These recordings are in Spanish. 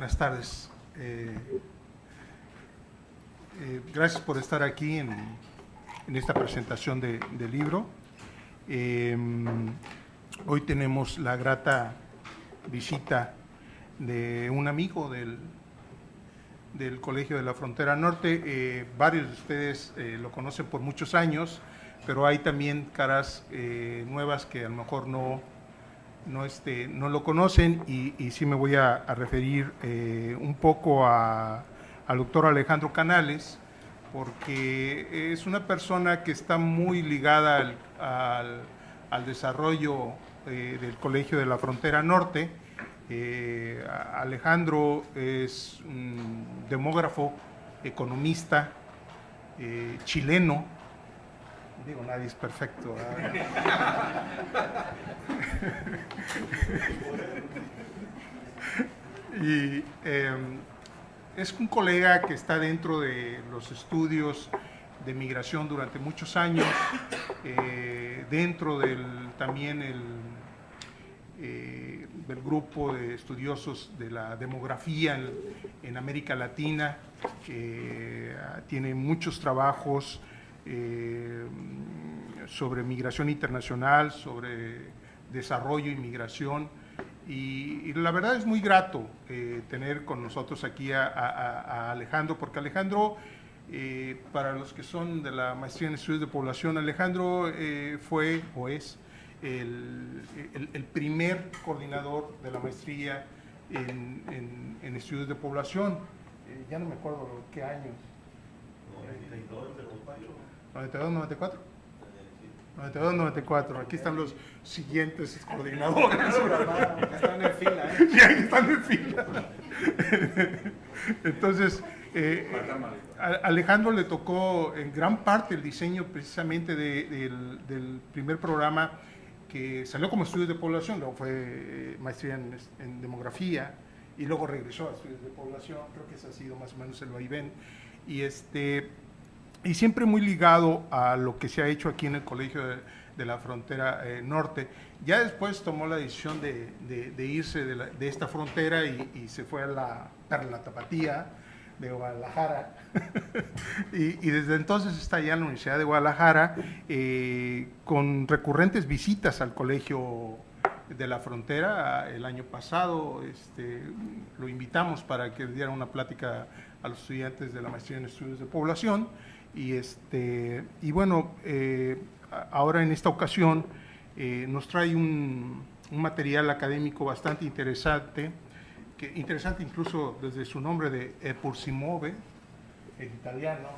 Buenas tardes. Gracias por estar aquí en esta presentación del libro. Hoy tenemos la grata visita de un amigo del Colegio de la Frontera Norte. Varios de ustedes lo conocen por muchos años, pero hay también caras nuevas que a lo mejor no lo conocen, y sí me voy a referir un poco al doctor Alejandro Canales, porque es una persona que está muy ligada al desarrollo del Colegio de la Frontera Norte. Alejandro es un demógrafo, economista, chileno. Digo, nadie es perfecto. Y es un colega que está dentro de los estudios de migración durante muchos años, dentro también del grupo de estudiosos de la demografía en América Latina. Tiene muchos trabajos sobre migración internacional, sobre desarrollo y migración, y la verdad es muy grato tener con nosotros aquí a Alejandro, porque Alejandro, para los que son de la maestría en estudios de población, Alejandro fue o es el primer coordinador de la maestría en estudios de población. Ya no me acuerdo qué años. 92, 94. 92, 94. Aquí están los siguientes coordinadores. Ya están en fila, Ya están en fila. Entonces, a Alejandro le tocó en gran parte el diseño precisamente del primer programa que salió como estudios de población. Luego fue maestría en demografía y luego regresó a estudios de población. Creo que ese ha sido más o menos el vaivén. Y siempre muy ligado a lo que se ha hecho aquí en el Colegio de la Frontera Norte. Ya después tomó la decisión de irse de esta frontera y se fue a la Tapatía de Guadalajara. y desde entonces está ya en la Universidad de Guadalajara, con recurrentes visitas al Colegio de la Frontera. El año pasado lo invitamos para que diera una plática a los estudiantes de la maestría en estudios de población. Y bueno, ahora en esta ocasión nos trae un material académico bastante interesante, interesante incluso desde su nombre de Pur si muove, en italiano.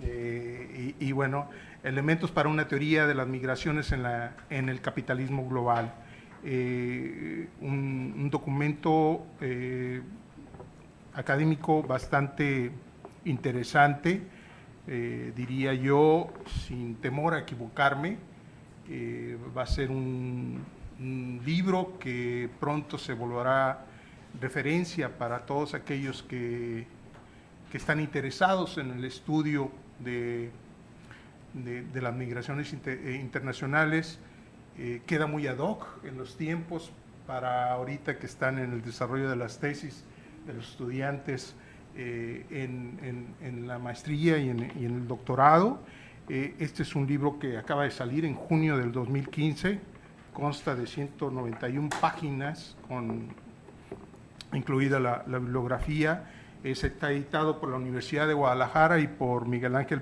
Y bueno, elementos para una teoría de las migraciones en el capitalismo global. Un documento académico bastante interesante, diría yo, sin temor a equivocarme. Va a ser un libro que pronto se volverá referencia para todos aquellos que están interesados en el estudio de las migraciones internacionales. Queda muy ad hoc en los tiempos para ahorita que están en el desarrollo de las tesis de los estudiantes en la maestría y en el doctorado. Este es un libro que acaba de salir en junio del 2015, consta de 191 páginas, incluida la bibliografía. Está editado por la Universidad de Guadalajara y por Miguel Ángel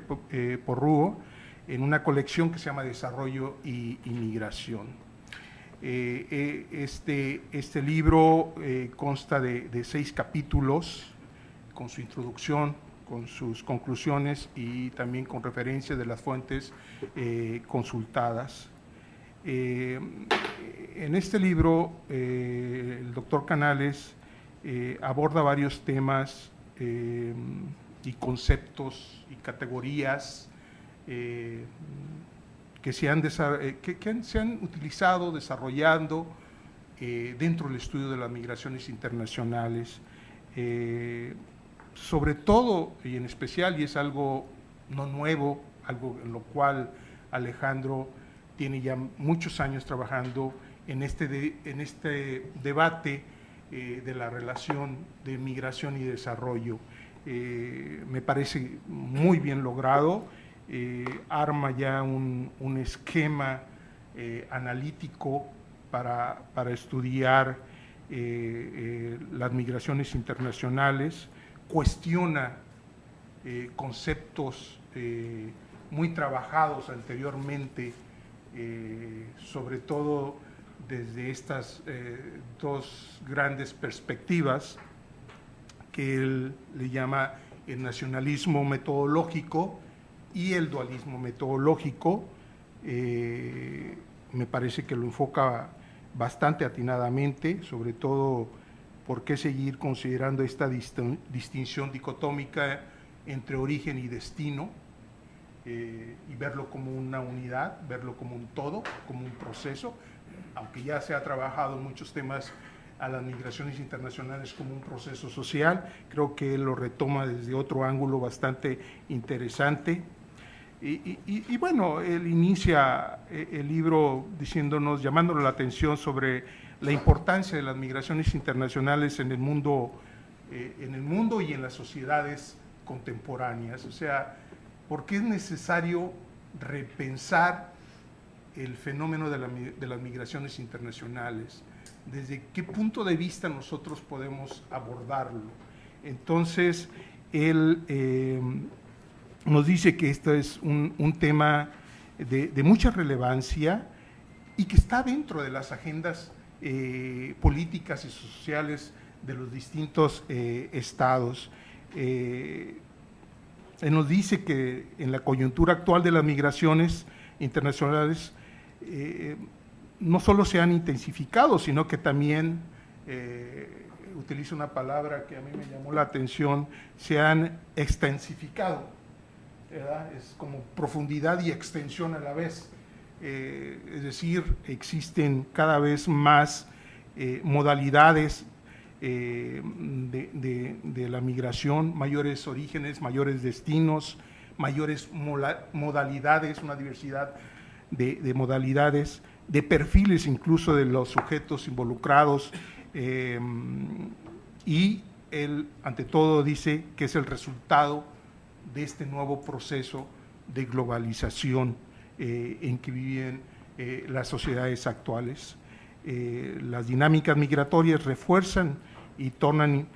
Porrúo, en una colección que se llama Desarrollo y Migración. Este libro consta de 6 capítulos, con su introducción, con sus conclusiones y también con referencias de las fuentes consultadas. En este libro, el doctor Canales aborda varios temas y conceptos y categorías que se han utilizado, desarrollando dentro del estudio de las migraciones internacionales. Sobre todo y en especial, y es algo no nuevo, algo en lo cual Alejandro tiene ya muchos años trabajando en este debate de la relación de migración y desarrollo. Me parece muy bien logrado, arma ya un esquema analítico para estudiar las migraciones internacionales, cuestiona conceptos muy trabajados anteriormente, sobre todo desde estas dos grandes perspectivas que él le llama el nacionalismo metodológico y el dualismo metodológico. Me parece que lo enfoca bastante atinadamente, sobre todo por qué seguir considerando esta distinción dicotómica entre origen y destino, y verlo como una unidad, verlo como un todo, como un proceso, aunque ya se ha trabajado en muchos temas a las migraciones internacionales como un proceso social. Creo que él lo retoma desde otro ángulo bastante interesante. Y bueno, él inicia el libro diciéndonos, llamándonos la atención sobre la importancia de las migraciones internacionales en el mundo y en las sociedades contemporáneas. O sea, ¿por qué es necesario repensar el fenómeno de las migraciones internacionales? ¿Desde qué punto de vista nosotros podemos abordarlo? Entonces, él nos dice que esto es un tema de mucha relevancia y que está dentro de las agendas políticas y sociales de los distintos estados. Él nos dice que en la coyuntura actual de las migraciones internacionales no solo se han intensificado, sino que también, utilizo una palabra que a mí me llamó la atención, se han extensificado, ¿verdad? Es como profundidad y extensión a la vez. Es decir, existen cada vez más modalidades de la migración, mayores orígenes, mayores destinos, mayores modalidades, una diversidad de modalidades, de perfiles incluso de los sujetos involucrados, y él ante todo dice que es el resultado de este nuevo proceso de globalización en que viven las sociedades actuales. Las dinámicas migratorias refuerzan y tornan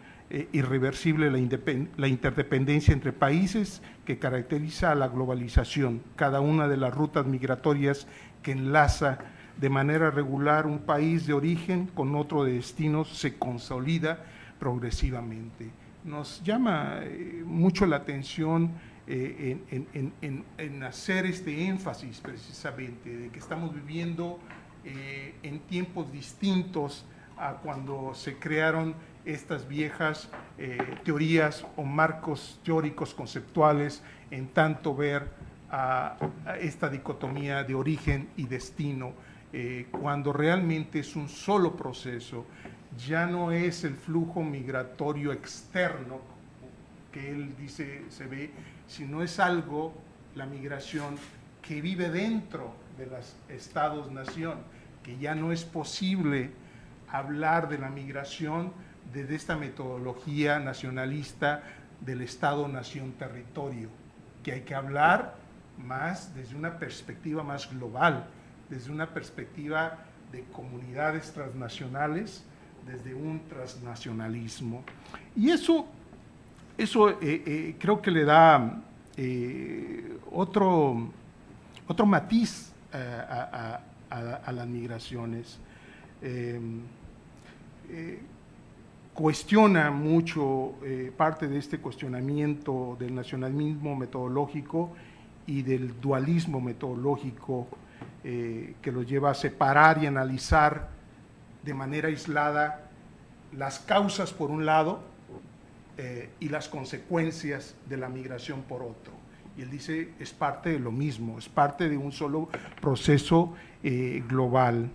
irreversible la interdependencia entre países que caracteriza a la globalización. Cada una de las rutas migratorias que enlaza de manera regular un país de origen con otro de destino se consolida progresivamente. Nos llama mucho la atención en hacer este énfasis precisamente de que estamos viviendo en tiempos distintos a cuando se crearon estas viejas teorías o marcos teóricos conceptuales, en tanto ver a esta dicotomía de origen y destino, cuando realmente es un solo proceso. Ya no es el flujo migratorio externo que él dice se ve, sino es algo, la migración, que vive dentro de los estados-nación, que ya no es posible hablar de la migración desde esta metodología nacionalista del Estado-Nación-Territorio, que hay que hablar más desde una perspectiva más global, desde una perspectiva de comunidades transnacionales, desde un transnacionalismo. Y eso creo que le da otro matiz a las migraciones. Cuestiona mucho parte de este cuestionamiento del nacionalismo metodológico y del dualismo metodológico, que los lleva a separar y analizar de manera aislada las causas por un lado y las consecuencias de la migración por otro. Y él dice, es parte de lo mismo, es parte de un solo proceso global.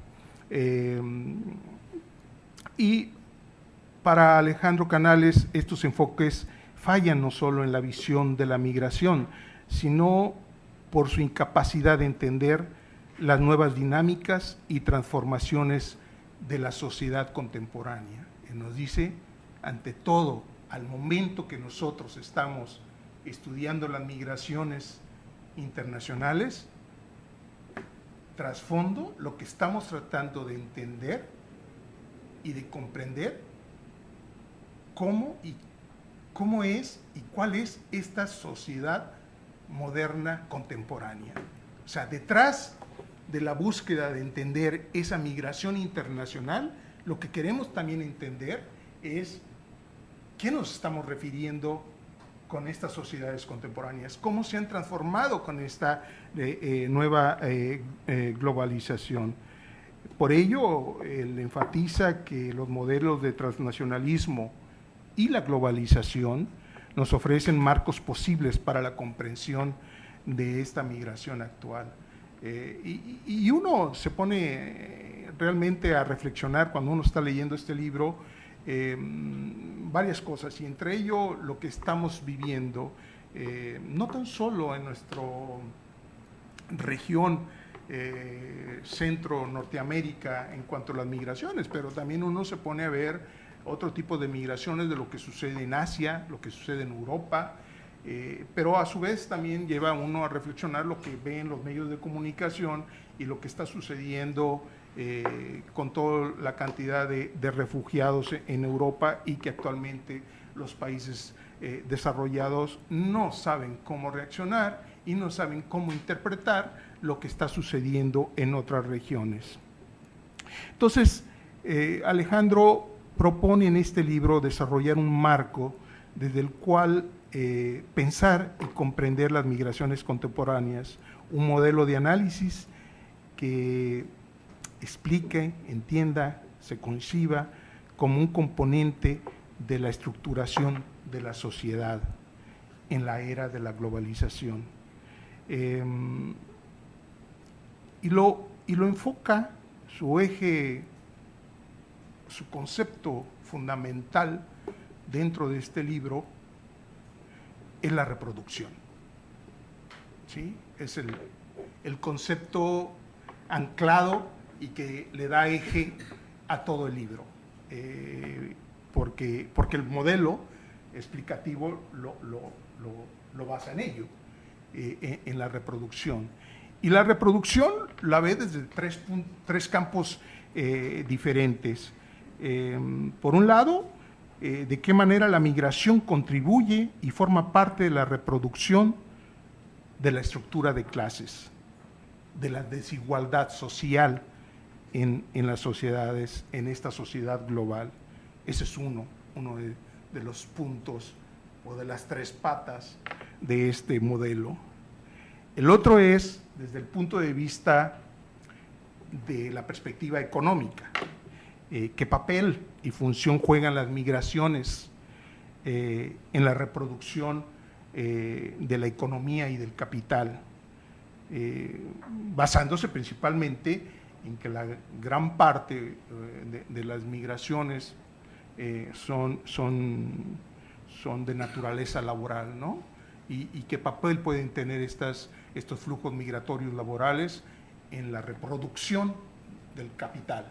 Y para Alejandro Canales, estos enfoques fallan no solo en la visión de la migración, sino por su incapacidad de entender las nuevas dinámicas y transformaciones de la sociedad contemporánea. nos dice, ante todo, al momento que nosotros estamos estudiando las migraciones internacionales, trasfondo, lo que estamos tratando de entender y de comprender cómo es y cuál es esta sociedad moderna contemporánea. O sea, detrás de la búsqueda de entender esa migración internacional, lo que queremos también entender es qué nos estamos refiriendo con estas sociedades contemporáneas, cómo se han transformado con esta nueva globalización. Por ello, él enfatiza que los modelos de transnacionalismo y la globalización nos ofrecen marcos posibles para la comprensión de esta migración actual. Y uno se pone realmente a reflexionar cuando uno está leyendo este libro varias cosas, y entre ello lo que estamos viviendo, no tan solo en nuestra región centro-Norteamérica en cuanto a las migraciones, pero también uno se pone a ver otro tipo de migraciones de lo que sucede en Asia, lo que sucede en Europa, pero a su vez también lleva a uno a reflexionar lo que ve en los medios de comunicación y lo que está sucediendo con toda la cantidad de refugiados en Europa, y que actualmente los países desarrollados no saben cómo reaccionar y no saben cómo interpretar lo que está sucediendo en otras regiones. Entonces, Alejandro propone en este libro desarrollar un marco desde el cual pensar y comprender las migraciones contemporáneas, un modelo de análisis que explique, entienda, se conciba como un componente de la estructuración de la sociedad en la era de la globalización. Y lo enfoca, su eje, su concepto fundamental dentro de este libro es la reproducción. ¿Sí? Es el concepto anclado y que le da eje a todo el libro, porque el modelo explicativo lo basa en ello, en la reproducción. Y la reproducción la ve desde tres campos diferentes. Por un lado, de qué manera la migración contribuye y forma parte de la reproducción de la estructura de clases, de la desigualdad social en las sociedades, en esta sociedad global. Ese es uno de los puntos o de las tres patas de este modelo. El otro es desde el punto de vista de la perspectiva económica. ¿Qué papel y función juegan las migraciones en la reproducción de la economía y del capital? Basándose principalmente en que la gran parte de las migraciones son de naturaleza laboral, ¿no? Y qué papel pueden tener estos flujos migratorios laborales en la reproducción del capital,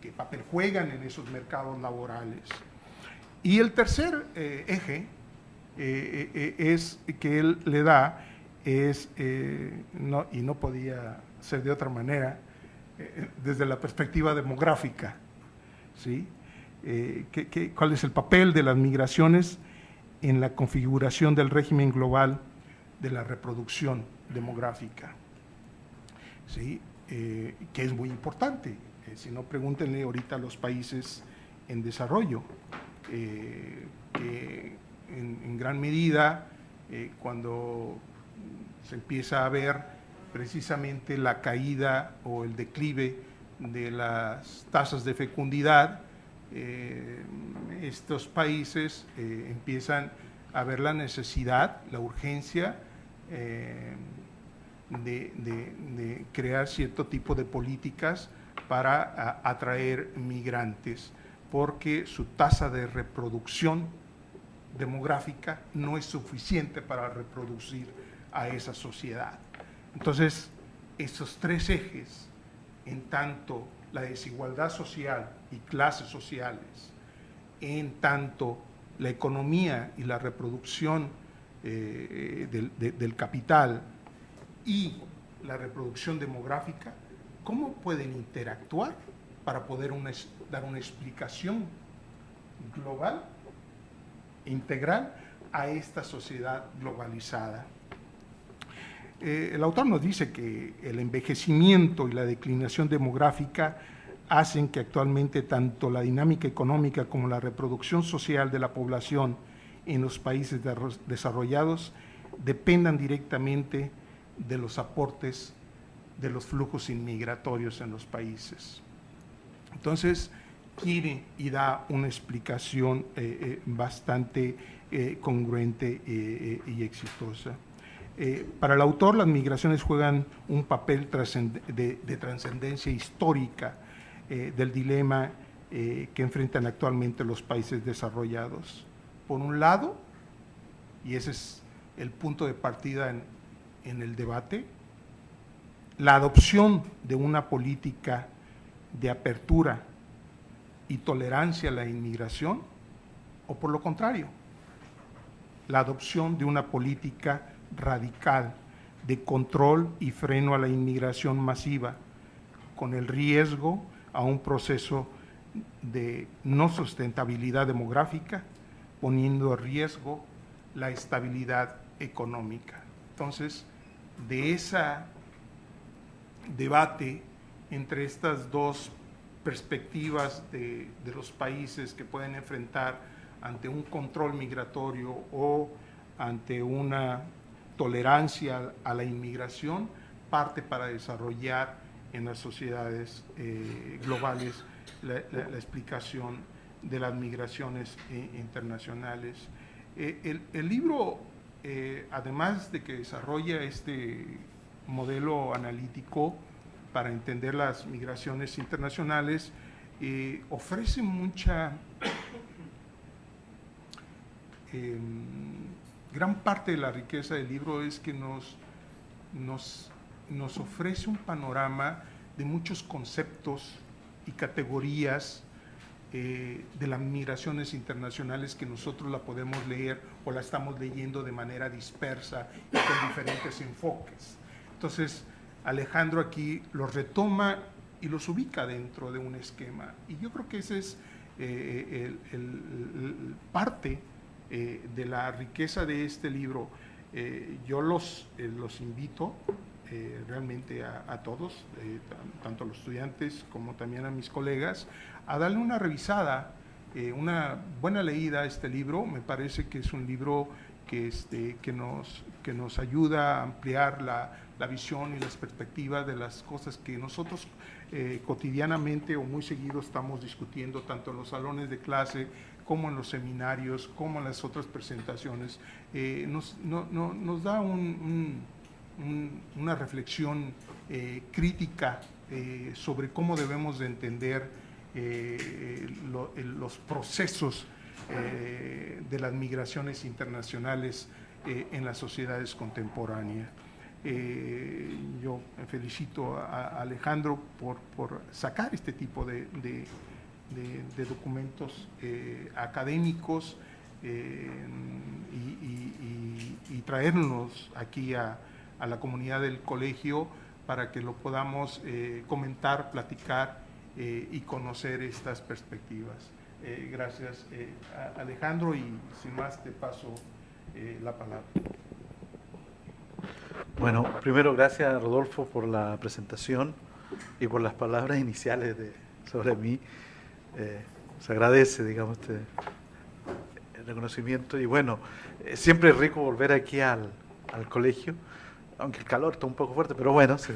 qué papel juegan en esos mercados laborales. Y el tercer eje es que él le da y no podía ser de otra manera, desde la perspectiva demográfica, ¿sí? ¿Cuál es el papel de las migraciones en la configuración del régimen global de la reproducción demográfica? ¿Sí? Que es muy importante. Si no, pregúntenle ahorita a los países en desarrollo, que en gran medida, cuando se empieza a ver precisamente la caída o el declive de las tasas de fecundidad, estos países empiezan a ver la necesidad, la urgencia de crear cierto tipo de políticas para atraer migrantes, porque su tasa de reproducción demográfica no es suficiente para reproducir a esa sociedad. Entonces, esos tres ejes, en tanto la desigualdad social y clases sociales, en tanto la economía y la reproducción del capital y la reproducción demográfica, ¿cómo pueden interactuar para poder dar una explicación global, integral, a esta sociedad globalizada? El autor nos dice que el envejecimiento y la declinación demográfica hacen que actualmente tanto la dinámica económica como la reproducción social de la población en los países desarrollados dependan directamente de los aportes de los flujos inmigratorios en los países. Entonces, quiere y da una explicación bastante congruente y exitosa. Para el autor, las migraciones juegan un papel de trascendencia histórica del dilema que enfrentan actualmente los países desarrollados. Por un lado, y ese es el punto de partida en el debate, la adopción de una política de apertura y tolerancia a la inmigración, o por lo contrario, la adopción de una política radical de control y freno a la inmigración masiva, con el riesgo a un proceso de no sustentabilidad demográfica, poniendo en riesgo la estabilidad económica. Entonces, de ese debate entre estas dos perspectivas de los países que pueden enfrentar ante un control migratorio o ante una tolerancia a la inmigración, parte para desarrollar en las sociedades globales la explicación de las migraciones internacionales. El libro, además de que desarrolla este modelo analítico para entender las migraciones internacionales, ofrece mucha, gran parte de la riqueza del libro es que nos ofrece un panorama de muchos conceptos y categorías de las migraciones internacionales que nosotros la podemos leer o la estamos leyendo de manera dispersa y con diferentes enfoques. Entonces, Alejandro aquí los retoma y los ubica dentro de un esquema. Y yo creo que ese es parte de la riqueza de este libro. Yo los invito realmente a todos, tanto a los estudiantes como también a mis colegas, a darle una revisada, una buena leída a este libro. Me parece que es un libro que nos ayuda a ampliar la visión y las perspectivas de las cosas que nosotros cotidianamente o muy seguido estamos discutiendo, tanto en los salones de clase como en los seminarios, como en las otras presentaciones. Nos da una reflexión crítica sobre cómo debemos de entender los procesos de las migraciones internacionales en las sociedades contemporáneas. Yo felicito a Alejandro por sacar este tipo de documentos académicos y traernos aquí a la comunidad del colegio para que lo podamos comentar, platicar y conocer estas perspectivas. Gracias, Alejandro, y sin más te paso la palabra. Bueno, primero gracias, Rodolfo, por la presentación y por las palabras iniciales sobre mí. Se agradece, digamos, el reconocimiento. Y bueno, siempre es rico volver aquí al colegio, aunque el calor está un poco fuerte, pero bueno, se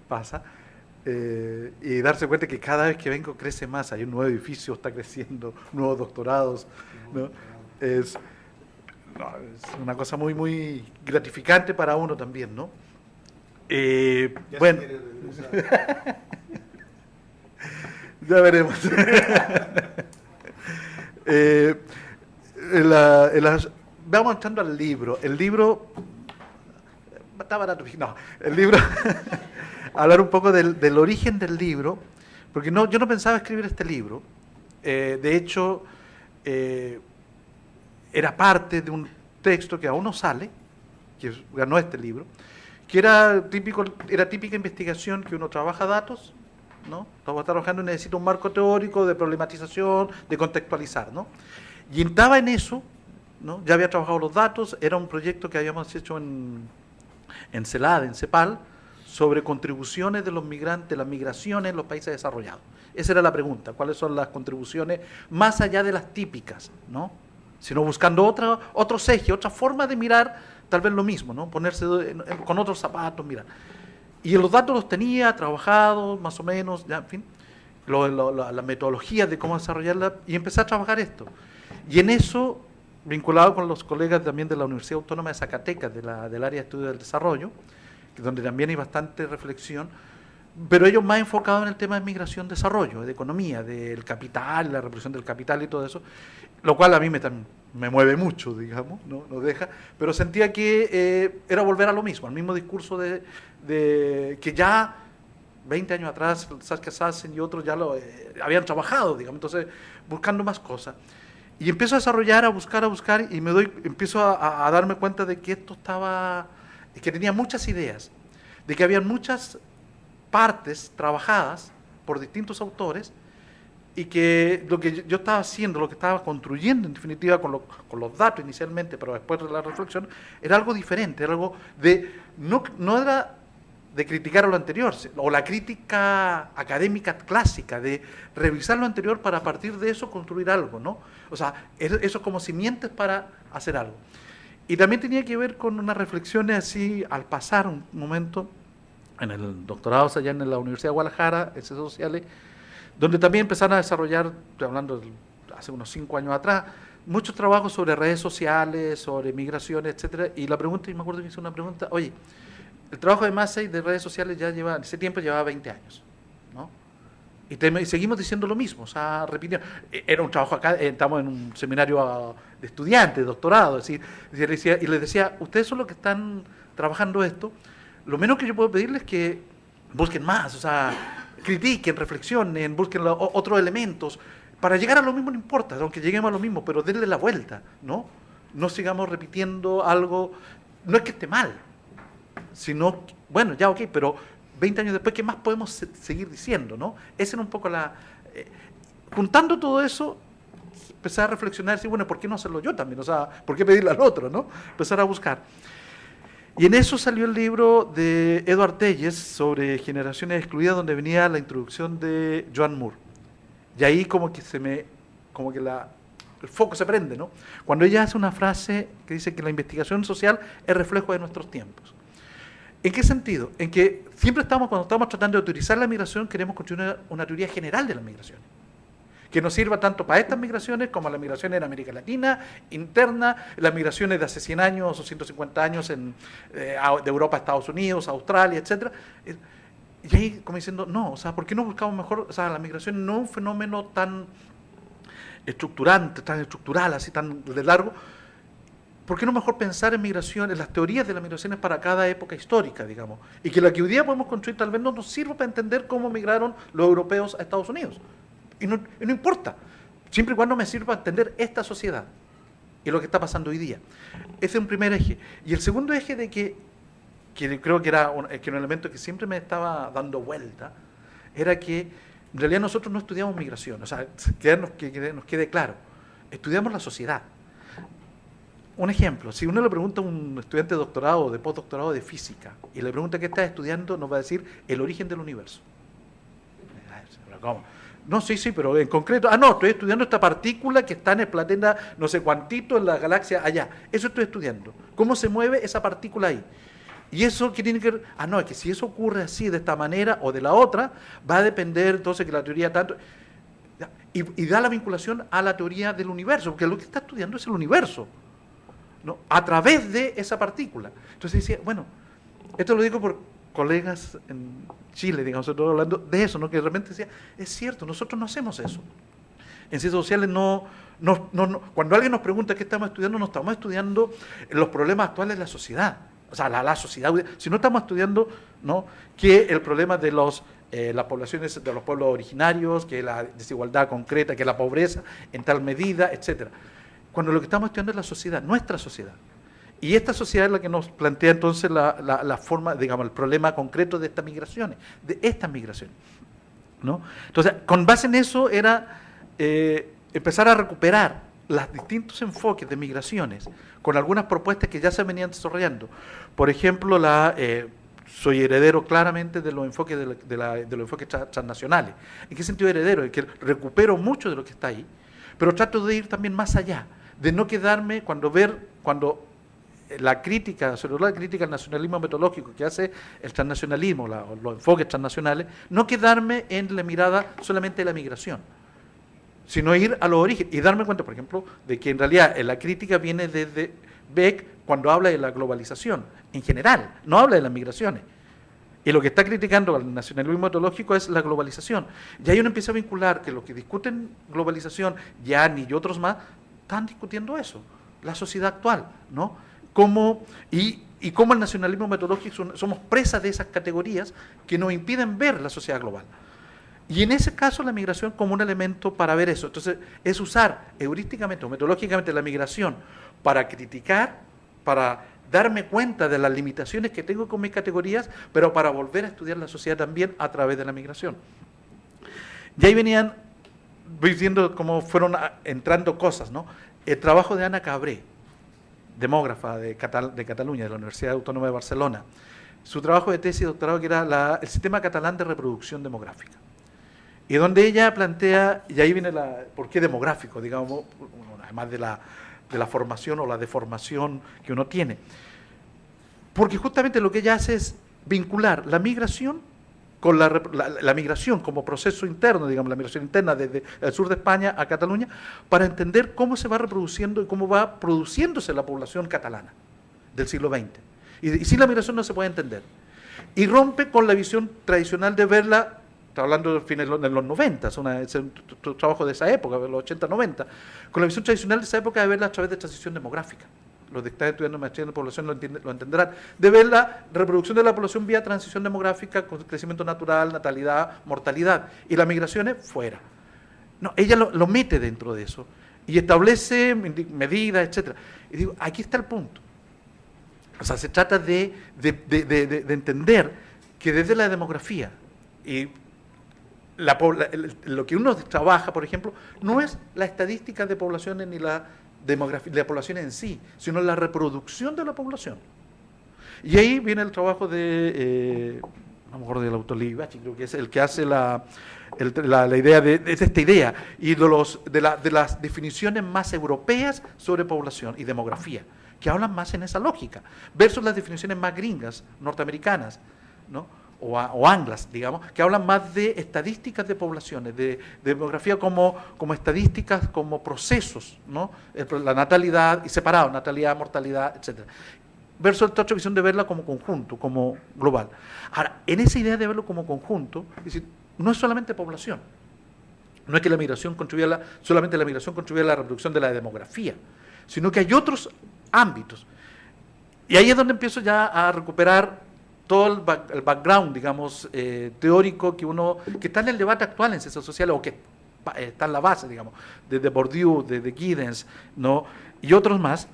pasa. Y darse cuenta que cada vez que vengo crece más. Hay un nuevo edificio, está creciendo, nuevos doctorados, ¿no? Es una cosa muy, muy gratificante para uno también, ¿no? Bueno, ya veremos. Vamos entrando al libro. El libro está barato. No, el libro hablar un poco del origen del libro, porque yo no pensaba escribir este libro. De hecho, era parte de un texto que aún no sale, que ganó este libro, que era típica investigación que uno trabaja datos, ¿no? Estaba trabajando y necesita un marco teórico de problematización, de contextualizar, ¿no? Y estaba en eso, ¿no? Ya había trabajado los datos, era un proyecto que habíamos hecho en CELAD, en CEPAL, sobre contribuciones de los migrantes, las migraciones en los países desarrollados. Esa era la pregunta, ¿cuáles son las contribuciones más allá de las típicas, ¿no? Sino buscando otros ejes, otra forma de mirar tal vez lo mismo, ¿no? Ponerse con otros zapatos, mirar. Y los datos los tenía trabajados, más o menos, ya, en fin, la metodología de cómo desarrollarla, y empecé a trabajar esto. Y en eso, vinculado con los colegas también de la Universidad Autónoma de Zacatecas, del área de estudio del desarrollo, donde también hay bastante reflexión, pero ellos más enfocados en el tema de migración-desarrollo, de economía, del capital, la reproducción del capital y todo eso, lo cual a mí me mueve mucho, digamos, no deja, pero sentía que era volver a lo mismo, al mismo discurso de que ya 20 años atrás Saskia Sassen y otros ya lo habían trabajado, digamos, entonces buscando más cosas. Y empiezo a desarrollar, a buscar, y empiezo a darme cuenta de que esto que tenía muchas ideas, de que había muchas partes trabajadas por distintos autores, y que lo que yo estaba haciendo, lo que estaba construyendo en definitiva con los datos inicialmente, pero después de la reflexión, era algo diferente, era algo no era de criticar lo anterior, o la crítica académica clásica, de revisar lo anterior para a partir de eso construir algo, ¿no? O sea, eso como simientes para hacer algo. Y también tenía que ver con unas reflexiones así, al pasar un momento, en el doctorado allá en la Universidad de Guadalajara, en Ciencias Sociales, donde también empezaron a desarrollar, estoy hablando hace unos 5 años atrás, muchos trabajos sobre redes sociales, sobre migraciones, etcétera. Y la pregunta, y me acuerdo que hice una pregunta, oye, el trabajo de Massey de redes sociales en ese tiempo llevaba 20 años, ¿no? Y seguimos diciendo lo mismo, o sea, repitiendo. Era un trabajo acá, estamos en un seminario de estudiantes, de doctorado, es decir, y les decía, ustedes son los que están trabajando esto, lo menos que yo puedo pedirles es que busquen más, o sea, critiquen, reflexionen, busquen otros elementos. Para llegar a lo mismo no importa, aunque lleguemos a lo mismo, pero denle la vuelta, ¿no? No sigamos repitiendo algo, no es que esté mal, sino, bueno, ya ok, pero 20 años después, ¿qué más podemos seguir diciendo, no? Esa era un poco juntando todo eso, empezar a reflexionar, decir, bueno, ¿por qué no hacerlo yo también? O sea, ¿por qué pedirle al otro, no? Empezar a buscar. Y en eso salió el libro de Edward Telles sobre generaciones excluidas, donde venía la introducción de Joan Moore. Y ahí como que el foco se prende, ¿no? Cuando ella hace una frase que dice que la investigación social es reflejo de nuestros tiempos. ¿En qué sentido? En que siempre cuando estamos tratando de utilizar la migración, queremos construir una teoría general de la migración, que nos sirva tanto para estas migraciones como las migraciones en América Latina, interna, las migraciones de hace 100 años o 150 años de Europa a Estados Unidos, Australia, etc. Y ahí como diciendo, no, o sea, ¿por qué no buscamos mejor? O sea, la migración no es un fenómeno tan estructurante, tan estructural, así tan de largo. ¿Por qué no mejor pensar en migraciones, las teorías de las migraciones para cada época histórica, digamos? Y que la que hoy día podemos construir tal vez no nos sirva para entender cómo migraron los europeos a Estados Unidos. Y no importa, siempre y cuando me sirva para entender esta sociedad y lo que está pasando hoy día. Ese es un primer eje. Y el segundo eje de que creo que era un elemento que siempre me estaba dando vuelta, era que en realidad nosotros no estudiamos migración, o sea, que nos quede claro, estudiamos la sociedad. Un ejemplo, si uno le pregunta a un estudiante de doctorado o de postdoctorado de física y le pregunta qué está estudiando, nos va a decir el origen del universo. ¿Cómo? No, sí, pero en concreto, estoy estudiando esta partícula que está en el planeta no sé cuantito, en la galaxia allá. Eso estoy estudiando. ¿Cómo se mueve esa partícula ahí? Y eso que tiene que ver, es que si eso ocurre así, de esta manera o de la otra, va a depender entonces que la teoría tanto... Y da la vinculación a la teoría del universo, porque lo que está estudiando es el universo, ¿no? A través de esa partícula. Entonces decía, bueno, esto lo digo por colegas en Chile, digamos, nosotros hablando de eso, ¿no? Que de repente decía, es cierto, nosotros no hacemos eso. En ciencias sociales cuando alguien nos pregunta qué estamos estudiando, no estamos estudiando los problemas actuales de la sociedad. o sea, la sociedad, si no estamos estudiando, ¿no?, que el problema de las poblaciones de los pueblos originarios, que la desigualdad concreta, que la pobreza en tal medida, etcétera. Cuando lo que estamos estudiando es la sociedad, nuestra sociedad. Y esta sociedad es la que nos plantea entonces la forma, digamos, el problema concreto de estas migraciones, ¿no? Entonces, con base en eso era empezar a recuperar los distintos enfoques de migraciones, con algunas propuestas que ya se venían desarrollando. Por ejemplo, soy heredero claramente de los enfoques de los enfoques transnacionales. ¿En qué sentido heredero? En que recupero mucho de lo que está ahí, pero trato de ir también más allá, de no quedarme cuando la crítica, sobre todo la crítica al nacionalismo metodológico que hace el transnacionalismo, los enfoques transnacionales, no quedarme en la mirada solamente de la migración, sino ir a los orígenes y darme cuenta, por ejemplo, de que en realidad la crítica viene desde Beck cuando habla de la globalización en general, no habla de las migraciones. Y lo que está criticando al nacionalismo metodológico es la globalización. Y ahí uno empieza a vincular que los que discuten globalización, Gianni y otros más, están discutiendo eso, la sociedad actual, ¿no? Cómo el nacionalismo metodológico somos presas de esas categorías que nos impiden ver la sociedad global. Y en ese caso la migración como un elemento para ver eso. Entonces es usar heurísticamente o metodológicamente la migración para criticar, para darme cuenta de las limitaciones que tengo con mis categorías, pero para volver a estudiar la sociedad también a través de la migración. Y ahí voy viendo cómo fueron entrando cosas, ¿no? El trabajo de Ana Cabré, demógrafa de Cataluña, de la Universidad Autónoma de Barcelona, su trabajo de tesis de doctorado que era el sistema catalán de reproducción demográfica. Y donde ella plantea, y ahí viene por qué demográfico, digamos, además de la formación o la deformación que uno tiene. Porque justamente lo que ella hace es vincular la migración con la migración como proceso interno, digamos, la migración interna desde el sur de España a Cataluña, para entender cómo se va reproduciendo y cómo va produciéndose la población catalana del siglo XX. Y sin la migración no se puede entender. Y rompe con la visión tradicional de verla, está hablando de fines de los 90, es un trabajo de esa época, de los 80-90, con la visión tradicional de esa época de verla a través de transición demográfica. Los que están estudiando maestría en población lo entenderán, de ver la reproducción de la población vía transición demográfica, con crecimiento natural, natalidad, mortalidad, y las migraciones fuera. No, ella lo mete dentro de eso, y establece medidas, etc. Y digo, aquí está el punto. O sea, se trata de entender que desde la demografía y lo que uno trabaja, por ejemplo, no es la estadística de poblaciones ni la demografía de la población en sí, sino la reproducción de la población. Y ahí viene el trabajo de, a lo mejor del autor Libachi, creo que es el que hace la idea de esta idea y de las definiciones más europeas sobre población y demografía, que hablan más en esa lógica, versus las definiciones más gringas, norteamericanas, ¿no? O anglas, digamos, que hablan más de estadísticas de poblaciones, de demografía como estadísticas, como procesos, ¿no? La natalidad y separado, natalidad, mortalidad, etcétera. Versus esta otra visión de verla como conjunto, como global. Ahora, en esa idea de verlo como conjunto, es decir, no es solamente población, no es que solamente la migración contribuye a la reproducción de la demografía, sino que hay otros ámbitos. Y ahí es donde empiezo ya a recuperar todo el background, digamos, teórico que está en el debate actual en ciencias sociales, o que está en la base, digamos, desde Bourdieu, desde Giddens, ¿no? Y otros más,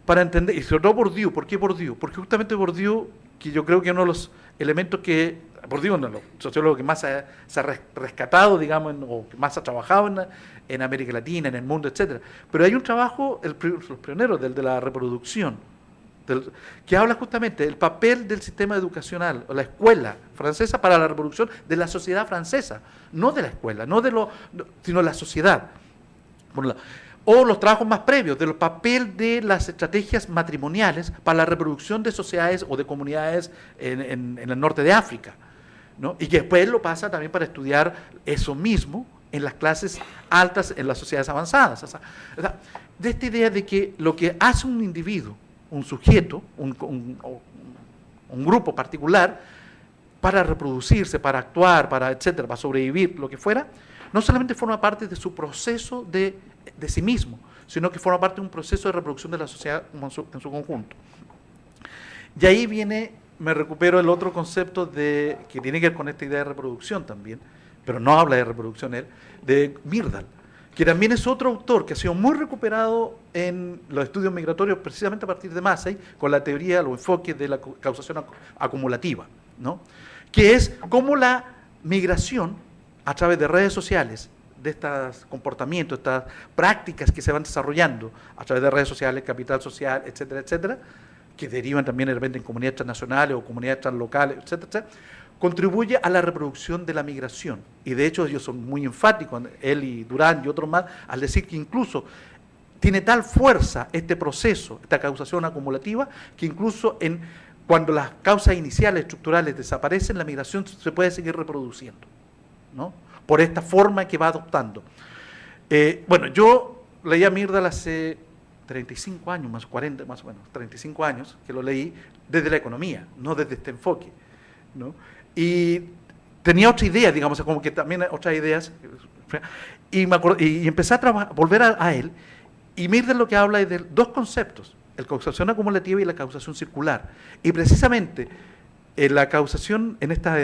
para entender, y sobre todo Bourdieu. ¿Por qué Bourdieu? Porque justamente Bourdieu, que yo creo que uno de los elementos que, Bourdieu es uno de los sociólogos que más se ha rescatado, digamos, o que más ha trabajado en América Latina, en el mundo, etcétera. Pero hay un trabajo, los pioneros, del de la reproducción, que habla justamente del papel del sistema educacional, o la escuela francesa para la reproducción de la sociedad francesa, no de la escuela, sino de la sociedad. O los trabajos más previos, del papel de las estrategias matrimoniales para la reproducción de sociedades o de comunidades en el norte de África, ¿no? Y que después lo pasa también para estudiar eso mismo en las clases altas, en las sociedades avanzadas. O sea, de esta idea de que lo que hace un individuo, un sujeto, un grupo particular, para reproducirse, para actuar, para etcétera, para sobrevivir, lo que fuera, no solamente forma parte de su proceso de sí mismo, sino que forma parte de un proceso de reproducción de la sociedad en su conjunto. Y ahí me recupero el otro concepto que tiene que ver con esta idea de reproducción también, pero no habla de reproducción él, de Myrdal, que también es otro autor que ha sido muy recuperado en los estudios migratorios precisamente a partir de Massey, con la teoría, los enfoques de la causación acumulativa, ¿no? Que es cómo la migración a través de redes sociales, de estos comportamientos, estas prácticas que se van desarrollando a través de redes sociales, capital social, etcétera, etcétera, que derivan también de repente en comunidades transnacionales o comunidades translocales, etcétera, etcétera, contribuye a la reproducción de la migración. Y de hecho ellos son muy enfáticos, él y Durán y otros más, al decir que incluso tiene tal fuerza este proceso, esta causación acumulativa, que incluso cuando las causas iniciales estructurales desaparecen, la migración se puede seguir reproduciendo, ¿no? Por esta forma que va adoptando. Bueno, yo leí a Myrdal hace 35 años, más 40, más o menos, 35 años, que lo leí desde la economía, no desde este enfoque, ¿no? Y tenía otra idea, digamos, como que también otras ideas, y empecé a volver a él, y Myrdal lo que habla es de dos conceptos, la causación acumulativa y la causación circular. Y precisamente la causación en esta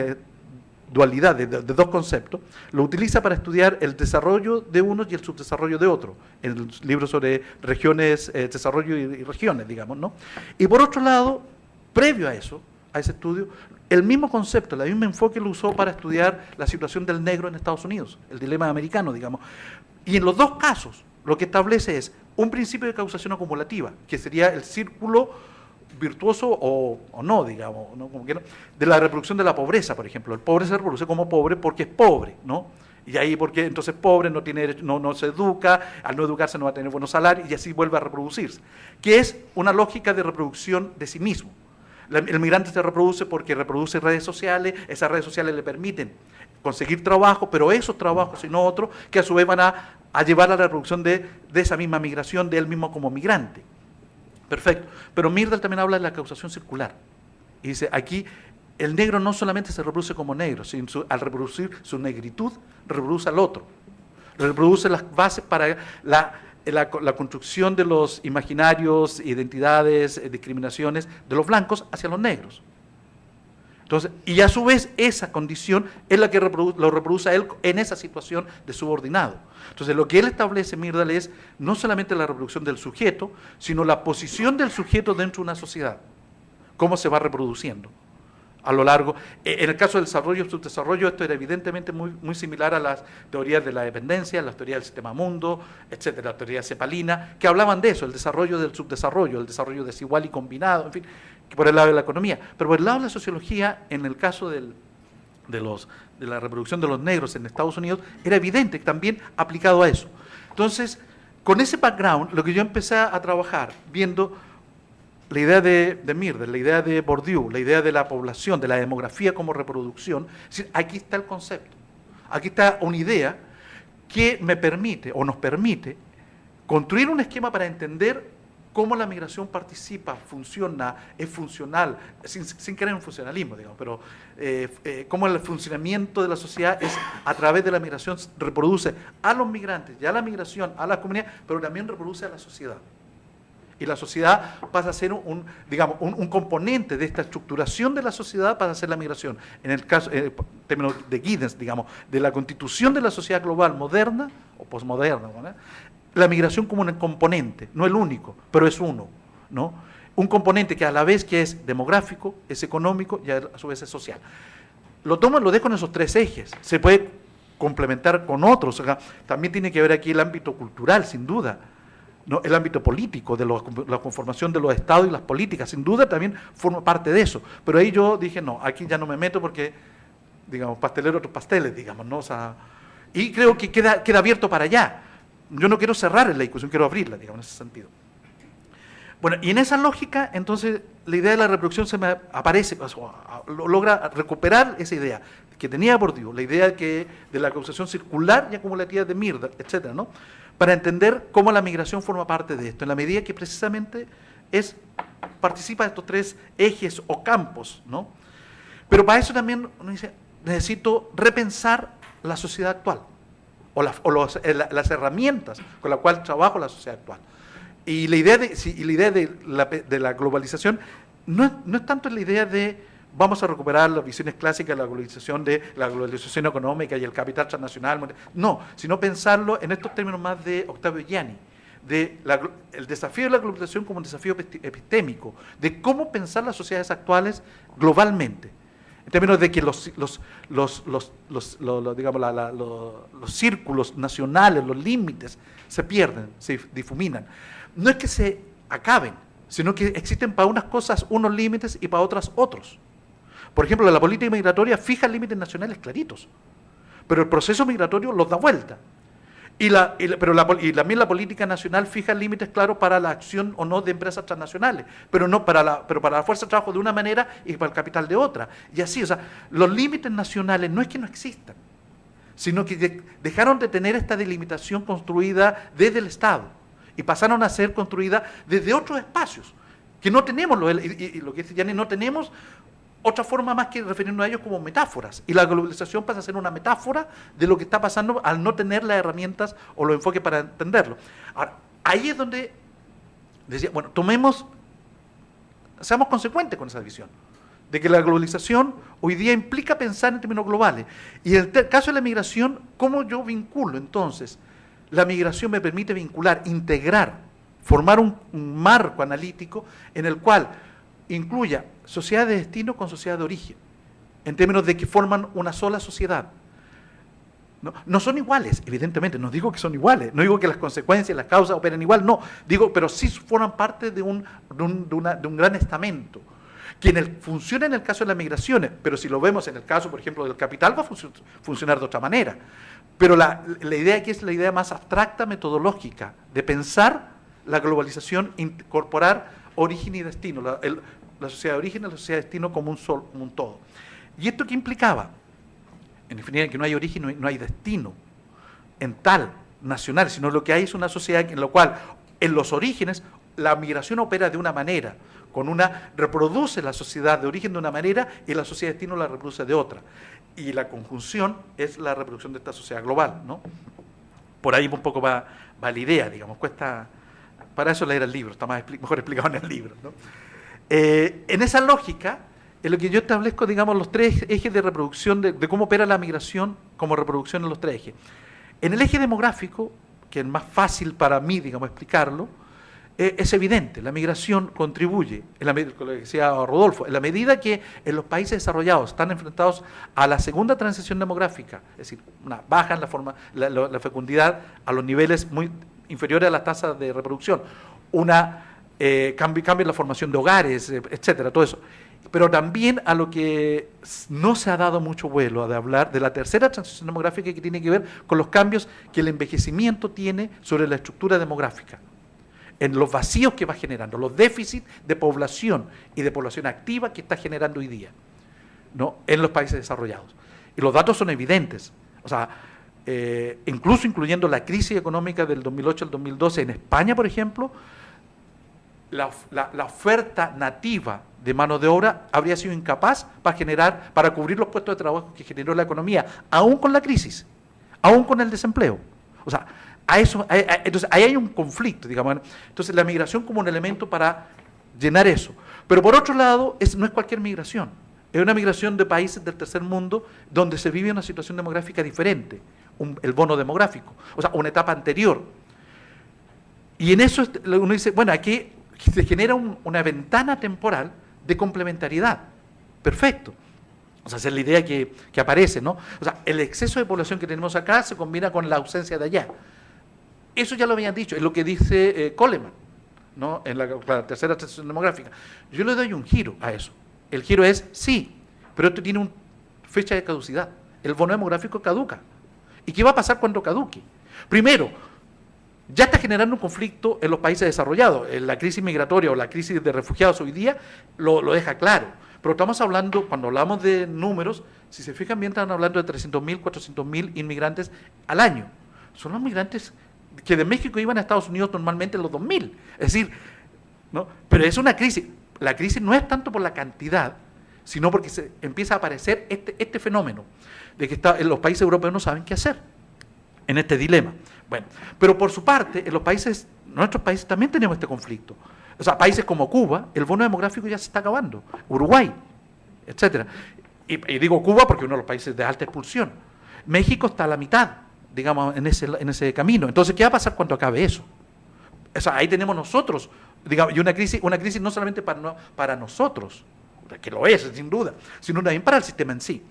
dualidad de dos conceptos, lo utiliza para estudiar el desarrollo de unos y el subdesarrollo de otros, en el libro sobre regiones, desarrollo y regiones, digamos, ¿no? Y por otro lado, previo a eso, a ese estudio, el mismo concepto, el mismo enfoque lo usó para estudiar la situación del negro en Estados Unidos, el dilema americano, digamos. Y en los dos casos, lo que establece es un principio de causación acumulativa, que sería el círculo virtuoso o no, digamos, ¿no? Como que no, de la reproducción de la pobreza, por ejemplo. El pobre se reproduce como pobre porque es pobre, ¿no? Y ahí porque entonces pobre no tiene derecho, no se educa, al no educarse no va a tener buenos salarios y así vuelve a reproducirse, que es una lógica de reproducción de sí mismo. El migrante se reproduce porque reproduce redes sociales, esas redes sociales le permiten conseguir trabajo, pero esos trabajos y no otros, que a su vez van a llevar a la reproducción de esa misma migración, de él mismo como migrante. Perfecto. Pero Myrdal también habla de la causación circular. Y dice, aquí el negro no solamente se reproduce como negro, sino al reproducir su negritud, reproduce al otro. Reproduce las bases para la construcción de los imaginarios, identidades, discriminaciones de los blancos hacia los negros. Entonces, y a su vez esa condición es la que lo reproduce a él en esa situación de subordinado. Entonces, lo que él establece, Myrdal, es no solamente la reproducción del sujeto, sino la posición del sujeto dentro de una sociedad. Cómo se va reproduciendo a lo largo. En el caso del desarrollo y subdesarrollo, esto era evidentemente muy similar a las teorías de la dependencia, las teorías del sistema mundo, etcétera, la teoría cepalina, que hablaban de eso, el desarrollo del subdesarrollo, el desarrollo desigual y combinado, en fin, por el lado de la economía. Pero por el lado de la sociología, en el caso de la reproducción de los negros en Estados Unidos, era evidente que también aplicado a eso. Entonces, con ese background, lo que yo empecé a trabajar, viendo la idea de Myrdal, la idea de Bourdieu, la idea de la población, de la demografía como reproducción, es decir, aquí está el concepto, aquí está una idea que me permite, o nos permite, construir un esquema para entender cómo la migración participa, funciona, es funcional, sin creer en funcionalismo, digamos, pero cómo el funcionamiento de la sociedad es a través de la migración, reproduce a los migrantes y a la migración, a la comunidad, pero también reproduce a la sociedad. Y la sociedad pasa a ser un componente de esta estructuración de la sociedad, pasa a ser la migración. En el caso, en términos de Giddens, digamos, de la constitución de la sociedad global moderna o posmoderna, ¿no? La migración como un componente, no el único, pero es uno, ¿no? Un componente que a la vez que es demográfico, es económico y a su vez es social. Lo dejo en esos tres ejes. Se puede complementar con otros. O sea, también tiene que ver aquí el ámbito cultural, sin duda, ¿no? El ámbito político, de la conformación de los estados y las políticas, sin duda también forma parte de eso. Pero ahí yo dije, no, aquí ya no me meto porque, digamos, pastelero otros pasteles, digamos, ¿no? O sea, y creo que queda abierto para allá. Yo no quiero cerrar la discusión, quiero abrirla, digamos, en ese sentido. Bueno, y en esa lógica, entonces, la idea de la reproducción se me aparece, logra recuperar esa idea que tenía Bourdieu, la idea de la causación circular y acumulativa de Myrdal, etcétera, ¿no? Para entender cómo la migración forma parte de esto, en la medida que precisamente participa de estos tres ejes o campos, ¿no? Pero para eso también uno dice, necesito repensar la sociedad actual, o las herramientas con las cuales trabajo la sociedad actual. Y la idea de la globalización no es tanto la idea de vamos a recuperar las visiones clásicas de la globalización económica y el capital transnacional, no, sino pensarlo en estos términos más de Octavio Gianni, el desafío de la globalización como un desafío epistémico, de cómo pensar las sociedades actuales globalmente, en términos de que los círculos nacionales, los límites, se pierden, se difuminan. No es que se acaben, sino que existen para unas cosas unos límites y para otras otros. Por ejemplo, la política migratoria fija límites nacionales claritos, pero el proceso migratorio los da vuelta. Y también la política nacional fija límites claros para la acción o no de empresas transnacionales, pero para la fuerza de trabajo de una manera y para el capital de otra. Y así, o sea, los límites nacionales no es que no existan, sino que dejaron de tener esta delimitación construida desde el Estado y pasaron a ser construidas desde otros espacios, que no tenemos, y lo que dice Gianni, no tenemos otra forma más que referirnos a ellos como metáforas. Y la globalización pasa a ser una metáfora de lo que está pasando al no tener las herramientas o los enfoques para entenderlo. Ahora, ahí es donde decía, bueno, seamos consecuentes con esa visión, de que la globalización hoy día implica pensar en términos globales. Y en el caso de la migración, ¿cómo yo vinculo entonces? La migración me permite vincular, integrar, formar un marco analítico en el cual incluya sociedad de destino con sociedad de origen, en términos de que forman una sola sociedad. No son iguales, evidentemente, no digo que son iguales, no digo que las consecuencias, las causas operen igual, no, digo, pero sí forman parte de un gran estamento, que funciona en el caso de las migraciones, pero si lo vemos en el caso, por ejemplo, del capital, va a funcionar de otra manera. Pero la idea aquí es la idea más abstracta, metodológica, de pensar la globalización, incorporar origen y destino, la sociedad de origen y la sociedad de destino como un todo. ¿Y esto qué implicaba? En definitiva, que no hay origen, no hay destino en tal nacional, sino lo que hay es una sociedad en la cual, en los orígenes, la migración opera de una manera, reproduce la sociedad de origen de una manera y la sociedad de destino la reproduce de otra. Y la conjunción es la reproducción de esta sociedad global, ¿no? Por ahí un poco va la idea, digamos, para eso leer el libro, está mejor explicado en el libro, ¿no? En esa lógica, en lo que yo establezco, digamos, los tres ejes de reproducción, de cómo opera la migración como reproducción en los tres ejes. En el eje demográfico, que es más fácil para mí, digamos, explicarlo, es evidente, la migración contribuye, como decía Rodolfo, en la medida que en los países desarrollados están enfrentados a la segunda transición demográfica, es decir, bajan la fecundidad a los niveles muy inferiores a las tasas de reproducción, cambia la formación de hogares, etcétera, todo eso. Pero también a lo que no se ha dado mucho vuelo de hablar de la tercera transición demográfica, que tiene que ver con los cambios que el envejecimiento tiene sobre la estructura demográfica, en los vacíos que va generando, los déficits de población y de población activa que está generando hoy día, ¿no?, en los países desarrollados. Y los datos son evidentes. O sea, incluso incluyendo la crisis económica del 2008 al 2012 en España, por ejemplo, la oferta nativa de mano de obra habría sido incapaz para cubrir los puestos de trabajo que generó la economía, aún con la crisis, aún con el desempleo. O sea, entonces ahí hay un conflicto, digamos. Entonces la migración como un elemento para llenar eso. Pero por otro lado, no es cualquier migración, es una migración de países del tercer mundo donde se vive una situación demográfica diferente, el bono demográfico, o sea, una etapa anterior. Y en eso uno dice, bueno, aquí se genera una ventana temporal de complementariedad. Perfecto. O sea, esa es la idea que aparece, ¿no? O sea, el exceso de población que tenemos acá se combina con la ausencia de allá. Eso ya lo habían dicho, es lo que dice Coleman, ¿no?, en la tercera transición demográfica. Yo le doy un giro a eso. El giro es, sí, pero esto tiene una fecha de caducidad. El bono demográfico caduca. ¿Y qué va a pasar cuando caduque? Primero, ya está generando un conflicto en los países desarrollados. La crisis migratoria o la crisis de refugiados hoy día lo deja claro. Pero estamos hablando, cuando hablamos de números, si se fijan bien, están hablando de 300.000, 400.000 inmigrantes al año. Son los migrantes que de México iban a Estados Unidos normalmente en los 2000. Es decir, ¿no?, pero es una crisis. La crisis no es tanto por la cantidad, sino porque se empieza a aparecer este fenómeno de que en los países europeos no saben qué hacer en este dilema. Bueno, pero por su parte, en nuestros países también tenemos este conflicto. O sea, países como Cuba, el bono demográfico ya se está acabando, Uruguay, etcétera. Y digo Cuba porque uno de los países de alta expulsión. México está a la mitad, digamos, en ese camino. Entonces, ¿qué va a pasar cuando acabe eso? O sea, ahí tenemos nosotros, digamos, y una crisis no solamente para nosotros, que lo es, sin duda, sino también para el sistema en sí.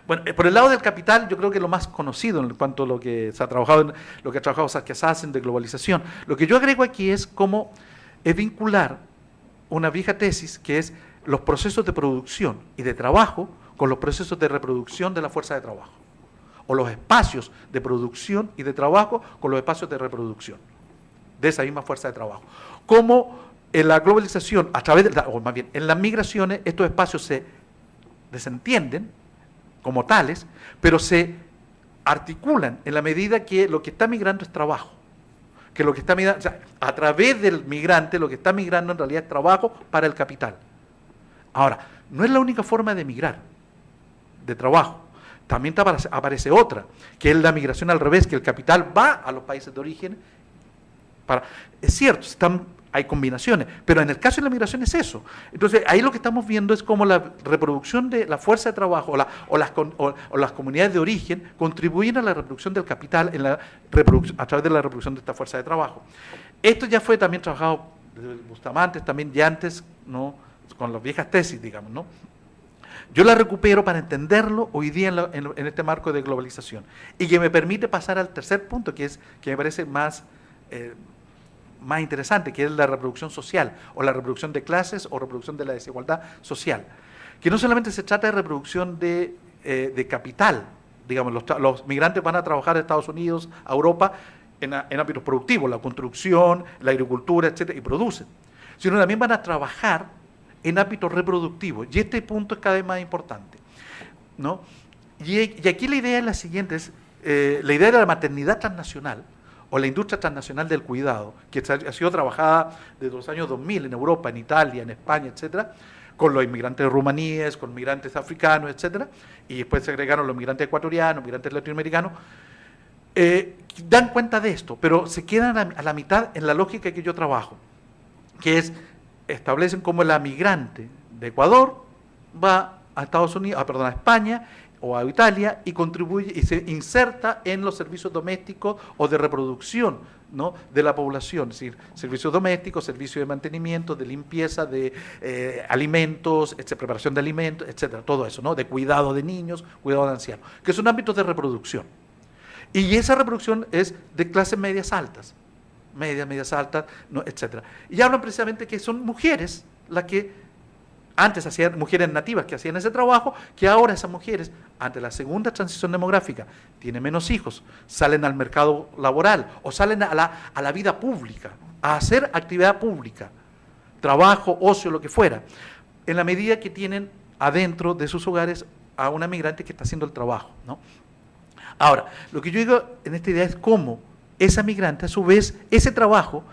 Bueno, por el lado del capital, yo creo que lo más conocido en cuanto a lo que se ha trabajado, lo que ha trabajado Sarkiassanen de globalización. Lo que yo agrego aquí es cómo es vincular una vieja tesis que es los procesos de producción y de trabajo con los procesos de reproducción de la fuerza de trabajo, o los espacios de producción y de trabajo con los espacios de reproducción de esa misma fuerza de trabajo. Como en la globalización, a través o más bien, en las migraciones, estos espacios se desentienden como tales, pero se articulan en la medida que lo que está migrando es trabajo. Que lo que está migrando, o sea, a través del migrante, lo que está migrando en realidad es trabajo para el capital. Ahora, no es la única forma de migrar, de trabajo. También aparece otra, que es la migración al revés, que el capital va a los países de origen. Es cierto, hay combinaciones, pero en el caso de la migración es eso. Entonces, ahí lo que estamos viendo es cómo la reproducción de la fuerza de trabajo o las comunidades de origen contribuyen a la reproducción del capital a través de la reproducción de esta fuerza de trabajo. Esto ya fue también trabajado desde Bustamante, también ya antes, ¿no?, con las viejas tesis, digamos, ¿no? Yo la recupero para entenderlo hoy día en este marco de globalización y que me permite pasar al tercer punto, que me parece más interesante, que es la reproducción social, o la reproducción de clases, o reproducción de la desigualdad social. Que no solamente se trata de reproducción de capital, digamos, los migrantes van a trabajar a Estados Unidos, a Europa, en ámbitos productivos, la construcción, la agricultura, etcétera, y producen, sino también van a trabajar en ámbitos reproductivos, y este punto es cada vez más importante, ¿no? Y aquí la idea es la siguiente, es la idea de la maternidad transnacional, o la industria transnacional del cuidado, que ha sido trabajada desde los años 2000 en Europa, en Italia, en España, etcétera, con los inmigrantes rumaníes, con migrantes africanos, etcétera, y después se agregaron los migrantes ecuatorianos, migrantes latinoamericanos, dan cuenta de esto, pero se quedan a la mitad en la lógica que yo trabajo, que es, establecen como la migrante de Ecuador va a Estados Unidos, a España o a Italia y contribuye y se inserta en los servicios domésticos o de reproducción, ¿no?, de la población, es decir, servicios domésticos, servicios de mantenimiento, de limpieza, de alimentos, preparación de alimentos, etcétera, todo eso, ¿no?, de cuidado de niños, cuidado de ancianos, que son ámbitos de reproducción. Y esa reproducción es de clases medias altas, medias altas, ¿no?, etcétera. Y hablan precisamente que son mujeres las que antes hacían, mujeres nativas que hacían ese trabajo, que ahora esas mujeres, ante la segunda transición demográfica, tienen menos hijos, salen al mercado laboral o salen a la vida pública, a hacer actividad pública, trabajo, ocio, lo que fuera, en la medida que tienen adentro de sus hogares a una migrante que está haciendo el trabajo, ¿no? Ahora, lo que yo digo en esta idea es cómo esa migrante, a su vez, ese trabajo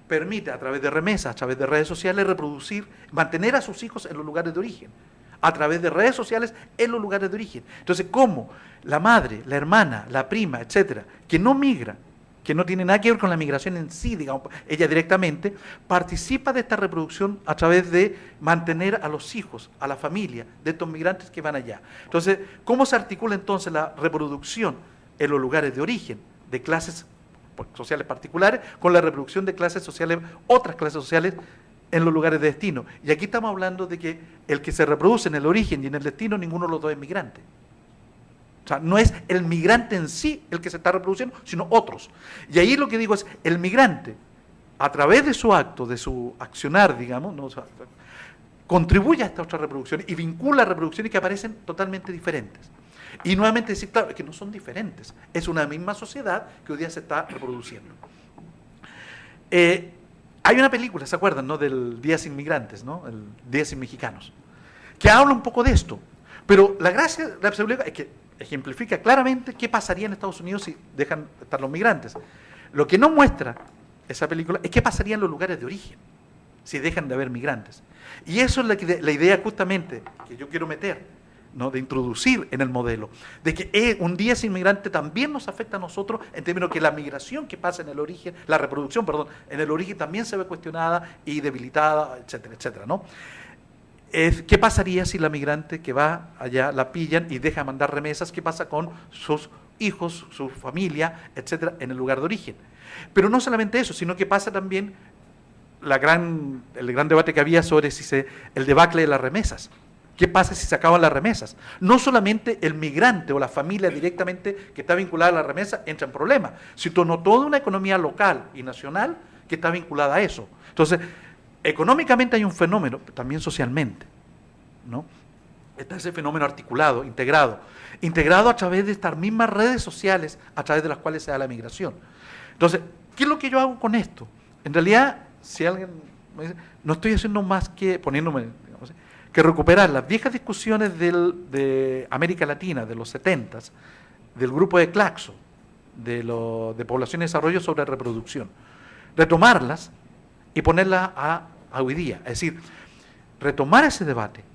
permite a través de remesas, a través de redes sociales, reproducir, mantener a sus hijos en los lugares de origen, a través de redes sociales en los lugares de origen. Entonces, ¿cómo la madre, la hermana, la prima, etcétera, que no migra, que no tiene nada que ver con la migración en sí, digamos, ella directamente, participa de esta reproducción a través de mantener a los hijos, a la familia de estos migrantes que van allá? Entonces, ¿cómo se articula entonces la reproducción en los lugares de origen de clases sociales particulares con la reproducción de clases sociales, otras clases sociales en los lugares de destino? Y aquí estamos hablando de que el que se reproduce en el origen y en el destino, ninguno de los dos es migrante. O sea, no es el migrante en sí el que se está reproduciendo, sino otros. Y ahí lo que digo es, el migrante, a través de su acto, de su accionar, digamos, ¿no?, o sea, contribuye a esta otra reproducción y vincula reproducciones que aparecen totalmente diferentes. Y nuevamente decir, claro, es que no son diferentes, es una misma sociedad que hoy día se está reproduciendo. Hay una película, ¿se acuerdan, no?, del Día sin Migrantes, ¿no?, el Día sin Mexicanos, que habla un poco de esto, pero la gracia de la película es que ejemplifica claramente qué pasaría en Estados Unidos si dejan estar los migrantes. Lo que no muestra esa película es qué pasaría en los lugares de origen si dejan de haber migrantes. Y eso es la idea justamente que yo quiero meter, ¿no?, de introducir en el modelo, de que un día ese inmigrante también nos afecta a nosotros, en términos que la migración que pasa en el origen, la reproducción, perdón, en el origen también se ve cuestionada y debilitada, etcétera, etcétera, ¿no? ¿Qué pasaría si la migrante que va allá la pillan y deja de mandar remesas? ¿Qué pasa con sus hijos, su familia, etcétera, en el lugar de origen? Pero no solamente eso, sino que pasa también el gran debate que había sobre el debacle de las remesas. ¿Qué pasa si se acaban las remesas? No solamente el migrante o la familia directamente que está vinculada a la remesa entra en problemas, sino toda una economía local y nacional que está vinculada a eso. Entonces, económicamente hay un fenómeno, también socialmente, ¿no? Está ese fenómeno articulado, integrado a través de estas mismas redes sociales a través de las cuales se da la migración. Entonces, ¿qué es lo que yo hago con esto? En realidad, si alguien me dice, no estoy haciendo más que poniéndome, digamos, que recuperar las viejas discusiones de América Latina, de los 70s, del grupo de Claxo, de Población y Desarrollo sobre reproducción, retomarlas y ponerlas a hoy día. Es decir, retomar ese debate,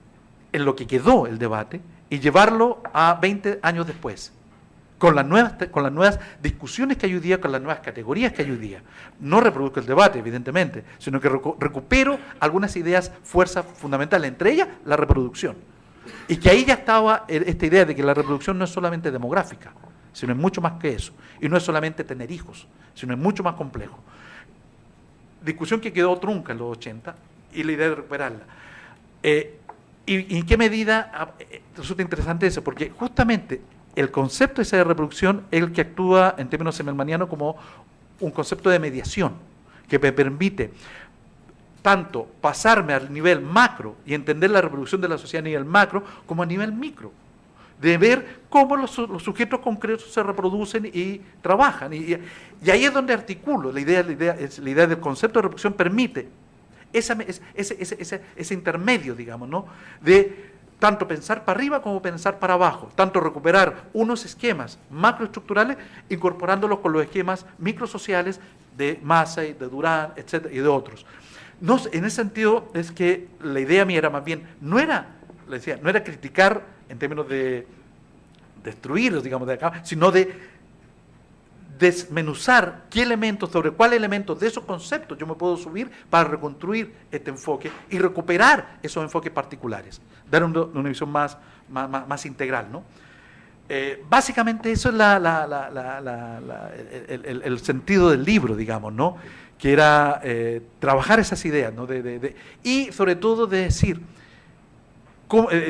en lo que quedó el debate, y llevarlo a 20 años después, con las nuevas discusiones que hay hoy día, con las nuevas categorías que hay hoy día. No reproduzco el debate, evidentemente, sino que recupero algunas ideas, fuerzas fundamentales, entre ellas la reproducción. Y que ahí ya estaba esta idea de que la reproducción no es solamente demográfica, sino es mucho más que eso. Y no es solamente tener hijos, sino es mucho más complejo. Discusión que quedó trunca en los 80 y la idea de recuperarla. ¿Y en qué medida resulta interesante eso? Porque justamente el concepto ese de reproducción es el que actúa en términos semelmanianos como un concepto de mediación, que me permite tanto pasarme al nivel macro y entender la reproducción de la sociedad a nivel macro, como a nivel micro, de ver cómo los sujetos concretos se reproducen y trabajan. Y ahí es donde articulo la idea del concepto de reproducción, permite ese intermedio, digamos, ¿no?, de tanto pensar para arriba como pensar para abajo, tanto recuperar unos esquemas macroestructurales incorporándolos con los esquemas microsociales de Massey, de Durán, etcétera, y de otros. No, en ese sentido es que la idea mía era más bien, no era criticar en términos de destruirlos, digamos, de acá, sino de desmenuzar qué elementos, sobre cuáles elementos de esos conceptos yo me puedo subir para reconstruir este enfoque y recuperar esos enfoques particulares, dar una visión más integral, ¿no? Básicamente eso es el sentido del libro, digamos, ¿no?, que era trabajar esas ideas, ¿no?, y sobre todo de decir,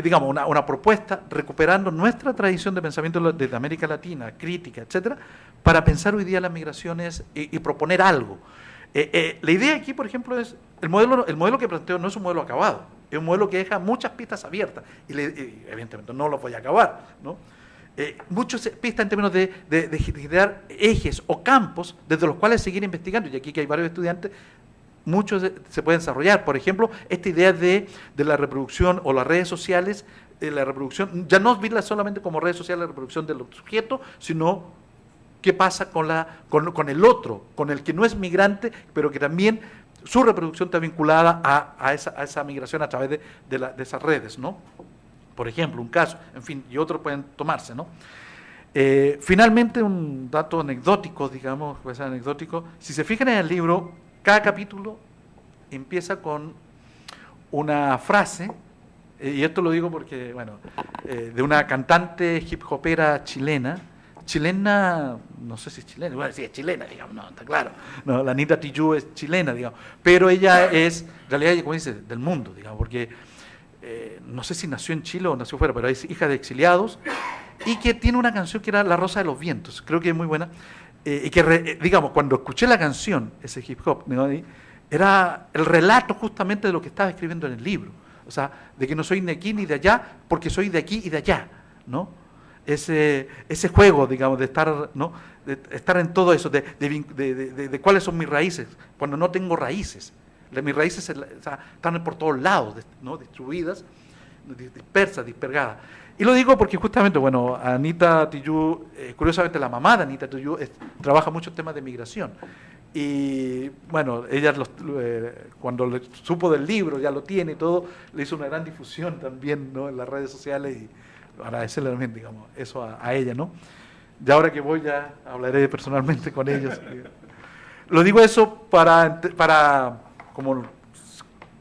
digamos, una propuesta recuperando nuestra tradición de pensamiento de América Latina, crítica, etcétera, para pensar hoy día las migraciones y proponer algo. La idea aquí, por ejemplo, es el modelo que planteo no es un modelo acabado, es un modelo que deja muchas pistas abiertas y evidentemente no lo voy a acabar, ¿no? Muchas pistas en términos de generar ejes o campos desde los cuales seguir investigando, y aquí que hay varios estudiantes, muchos se pueden desarrollar. Por ejemplo, esta idea de la reproducción o las redes sociales, la reproducción, ya no verla solamente como redes sociales, la reproducción del sujeto, sino qué pasa con el otro, con el que no es migrante, pero que también su reproducción está vinculada a esa migración a través de esas redes, ¿no? Por ejemplo, un caso, en fin, y otros pueden tomarse, ¿no? Finalmente, un dato anecdótico, digamos, pues anecdótico, si se fijan en el libro, cada capítulo empieza con una frase, y esto lo digo porque, bueno, de una cantante hip hopera chilena, no sé si es chilena, bueno, sí es chilena, digamos, no, está claro, no, la Anita Tijoux es chilena, digamos, pero ella es, en realidad, como dice, del mundo, digamos, porque no sé si nació en Chile o nació fuera, pero es hija de exiliados, y que tiene una canción que era La Rosa de los Vientos, creo que es muy buena, y que, digamos, cuando escuché la canción, ese hip hop, ¿no?, era el relato justamente de lo que estaba escribiendo en el libro, o sea, de que no soy ni aquí ni de allá, porque soy de aquí y de allá, ¿no? Ese juego, digamos, de estar, ¿no?, de estar en todo eso, de cuáles son mis raíces, cuando no tengo raíces. Mis raíces están por todos lados, ¿no?, distribuidas, dispersas, dispergadas. Y lo digo porque justamente, bueno, Anita Tijoux, curiosamente la mamá de Anita Tijoux trabaja muchos temas de migración. Y bueno, ella cuando supo del libro, ya lo tiene y todo, le hizo una gran difusión también, ¿no?, en las redes sociales y agradecerle también, digamos, eso a ella, ¿no? Y ahora que voy ya hablaré personalmente con ellos. Lo digo eso para como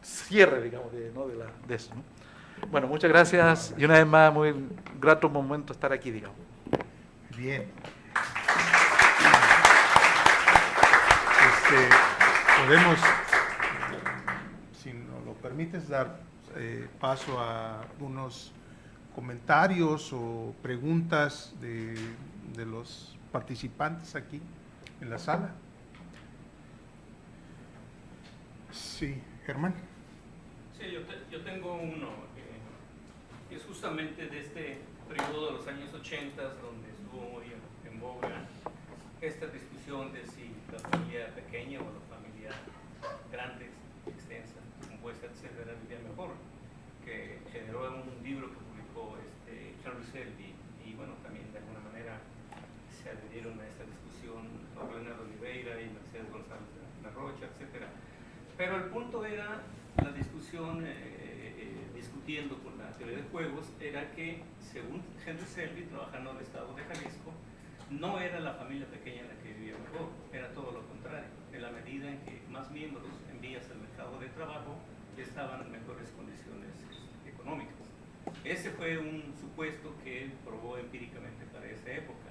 cierre, digamos, de eso, ¿no? Bueno, muchas gracias y una vez más, muy grato momento estar aquí, digamos. Bien. Podemos, si nos lo permites, dar paso a algunos comentarios o preguntas de los participantes aquí en la sala. Sí, Germán. Sí, yo tengo uno que es justamente de este periodo de los años 80, donde estuvo muy en boga esta discusión de si la familia pequeña o la familia grande, extensa, compuesta, etcétera, vivía mejor, que generó un libro que publicó Henry Selby, y bueno, también de alguna manera se adhirieron a esta discusión Orlena de Oliveira y Mercedes González de la Rocha, etcétera. Pero el punto era, la discusión, discutiendo con la teoría de juegos, era que, según Henry Selby, trabajando en el estado de Jalisco, no era la familia pequeña la que vivía mejor, era todo lo contrario. En la medida en que más miembros envías al mercado de trabajo, estaban en mejores condiciones económicas. Ese fue un supuesto que él probó empíricamente para esa época.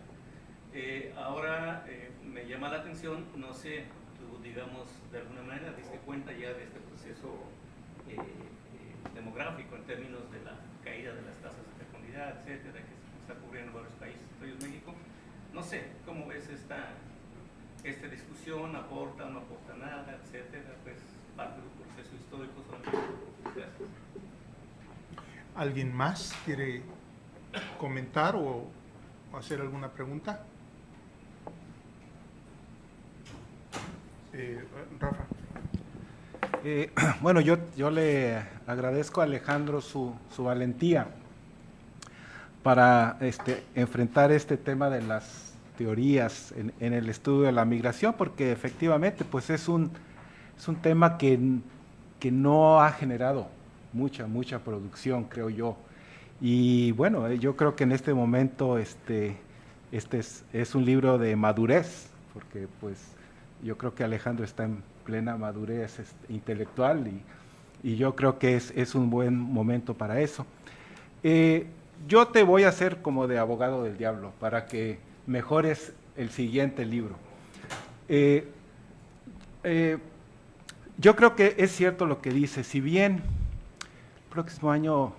Ahora me llama la atención, no sé, tú, digamos, de alguna manera diste cuenta ya de este proceso demográfico en términos de la caída de las tasas de fecundidad, etcétera, que se está cubriendo en varios países, entre ellos México. No sé, ¿cómo ves esta discusión? ¿Aporta o no aporta nada, etcétera? Pues parte del proceso histórico solamente. Gracias. ¿Alguien más quiere comentar o hacer alguna pregunta? Rafa. Bueno, yo le agradezco a Alejandro su valentía para enfrentar este tema de las teorías en el estudio de la migración, porque efectivamente pues es un tema que no ha generado mucha producción, creo yo. Y bueno, yo creo que en este momento este es un libro de madurez, porque pues yo creo que Alejandro está en plena madurez intelectual y yo creo que es un buen momento para eso. Yo te voy a hacer como de abogado del diablo para que mejores el siguiente libro. Yo creo que es cierto lo que dice, si bien el próximo año,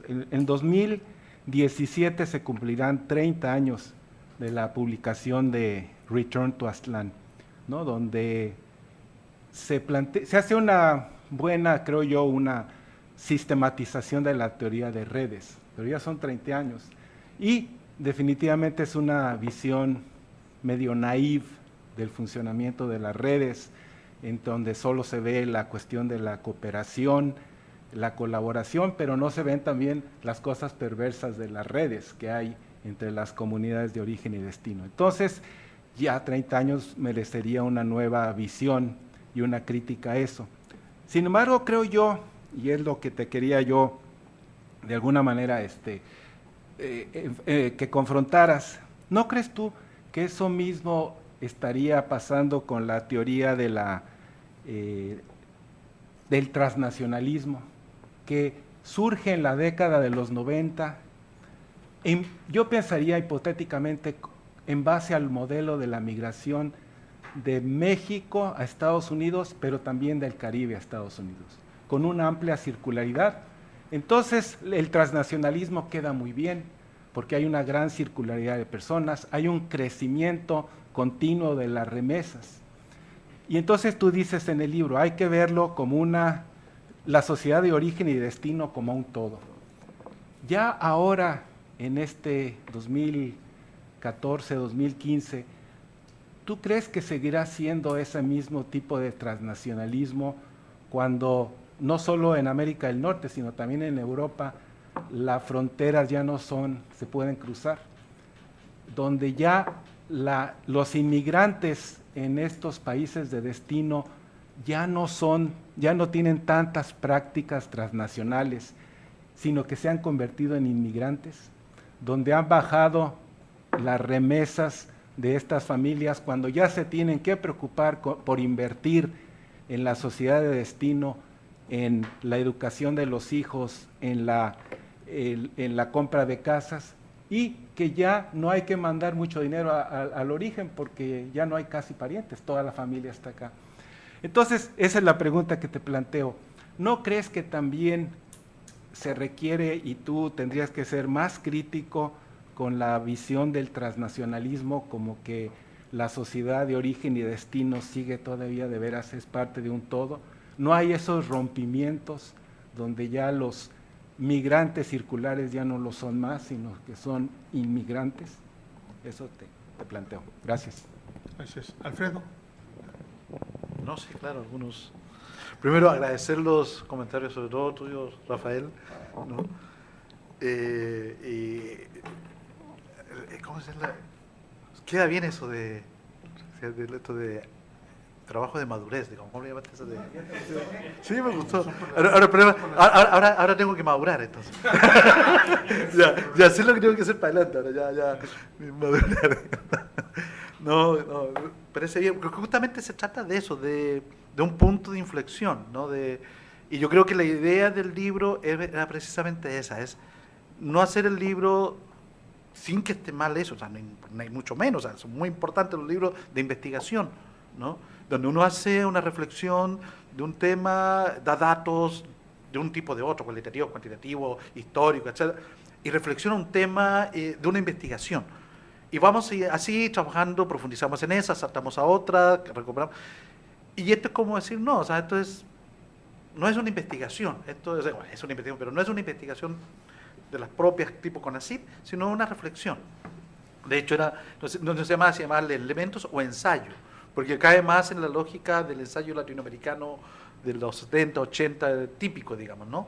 en 2017 se cumplirán 30 años de la publicación de Return to Aztlán, ¿no? Donde se hace una buena, creo yo, una sistematización de la teoría de redes, pero ya son 30 años, y definitivamente es una visión medio naive del funcionamiento de las redes, en donde solo se ve la cuestión de la cooperación, la colaboración, pero no se ven también las cosas perversas de las redes que hay entre las comunidades de origen y destino. Entonces, ya 30 años merecería una nueva visión y una crítica a eso. Sin embargo, creo yo, y es lo que te quería yo de alguna manera que confrontaras, ¿no crees tú que eso mismo estaría pasando con la teoría de del transnacionalismo, que surge en la década de los 90? Yo pensaría hipotéticamente en base al modelo de la migración de México a Estados Unidos, pero también del Caribe a Estados Unidos, con una amplia circularidad. Entonces, el transnacionalismo queda muy bien, porque hay una gran circularidad de personas, hay un crecimiento continuo de las remesas. Y entonces tú dices en el libro, hay que verlo como la sociedad de origen y destino como un todo. Ya ahora, en este 2014, 2015, ¿tú crees que seguirá siendo ese mismo tipo de transnacionalismo cuando no solo en América del Norte, sino también en Europa, las fronteras ya no se pueden cruzar? Donde ya los inmigrantes en estos países de destino ya no tienen tantas prácticas transnacionales, sino que se han convertido en inmigrantes. donde han bajado las remesas de estas familias cuando ya se tienen que preocupar por invertir en la sociedad de destino, en la educación de los hijos, en la compra de casas, y que ya no hay que mandar mucho dinero al origen porque ya no hay casi parientes, toda la familia está acá. Entonces, esa es la pregunta que te planteo. ¿No crees que también se requiere, y tú tendrías que ser más crítico con la visión del transnacionalismo, como que la sociedad de origen y destino sigue todavía de veras, es parte de un todo? ¿No hay esos rompimientos donde ya los migrantes circulares ya no lo son más, sino que son inmigrantes? Eso te planteo. Gracias. Gracias. Alfredo. No, sí, claro, algunos. Primero, agradecer los comentarios, sobre todo tuyos, Rafael, ¿no? ¿Cómo se llama? Queda bien eso de esto de trabajo de madurez, digamos. ¿Cómo le llamaste eso de? Sí, me gustó. Ahora tengo que madurar, entonces. ya sé lo que tengo que hacer para adelante, ahora ya madurar. No, parece bien, porque justamente se trata de eso, de un punto de inflexión, ¿no? Y yo creo que la idea del libro era precisamente esa, es no hacer el libro sin que esté mal eso, o sea, no hay mucho menos, o sea, son muy importantes los libros de investigación, ¿no? Donde uno hace una reflexión de un tema, da datos de un tipo de otro, cualitativo, cuantitativo, histórico, etc., y reflexiona un tema de una investigación. Y vamos así trabajando, profundizamos en esa, saltamos a otra, recuperamos. Y esto es como decir, no, o sea, no es una investigación, esto es una investigación, pero no es una investigación de las propias tipo CONACYT, sino una reflexión. De hecho, no se llamaba elementos o ensayo, porque cae más en la lógica del ensayo latinoamericano de los 70, 80, típico, digamos, ¿no?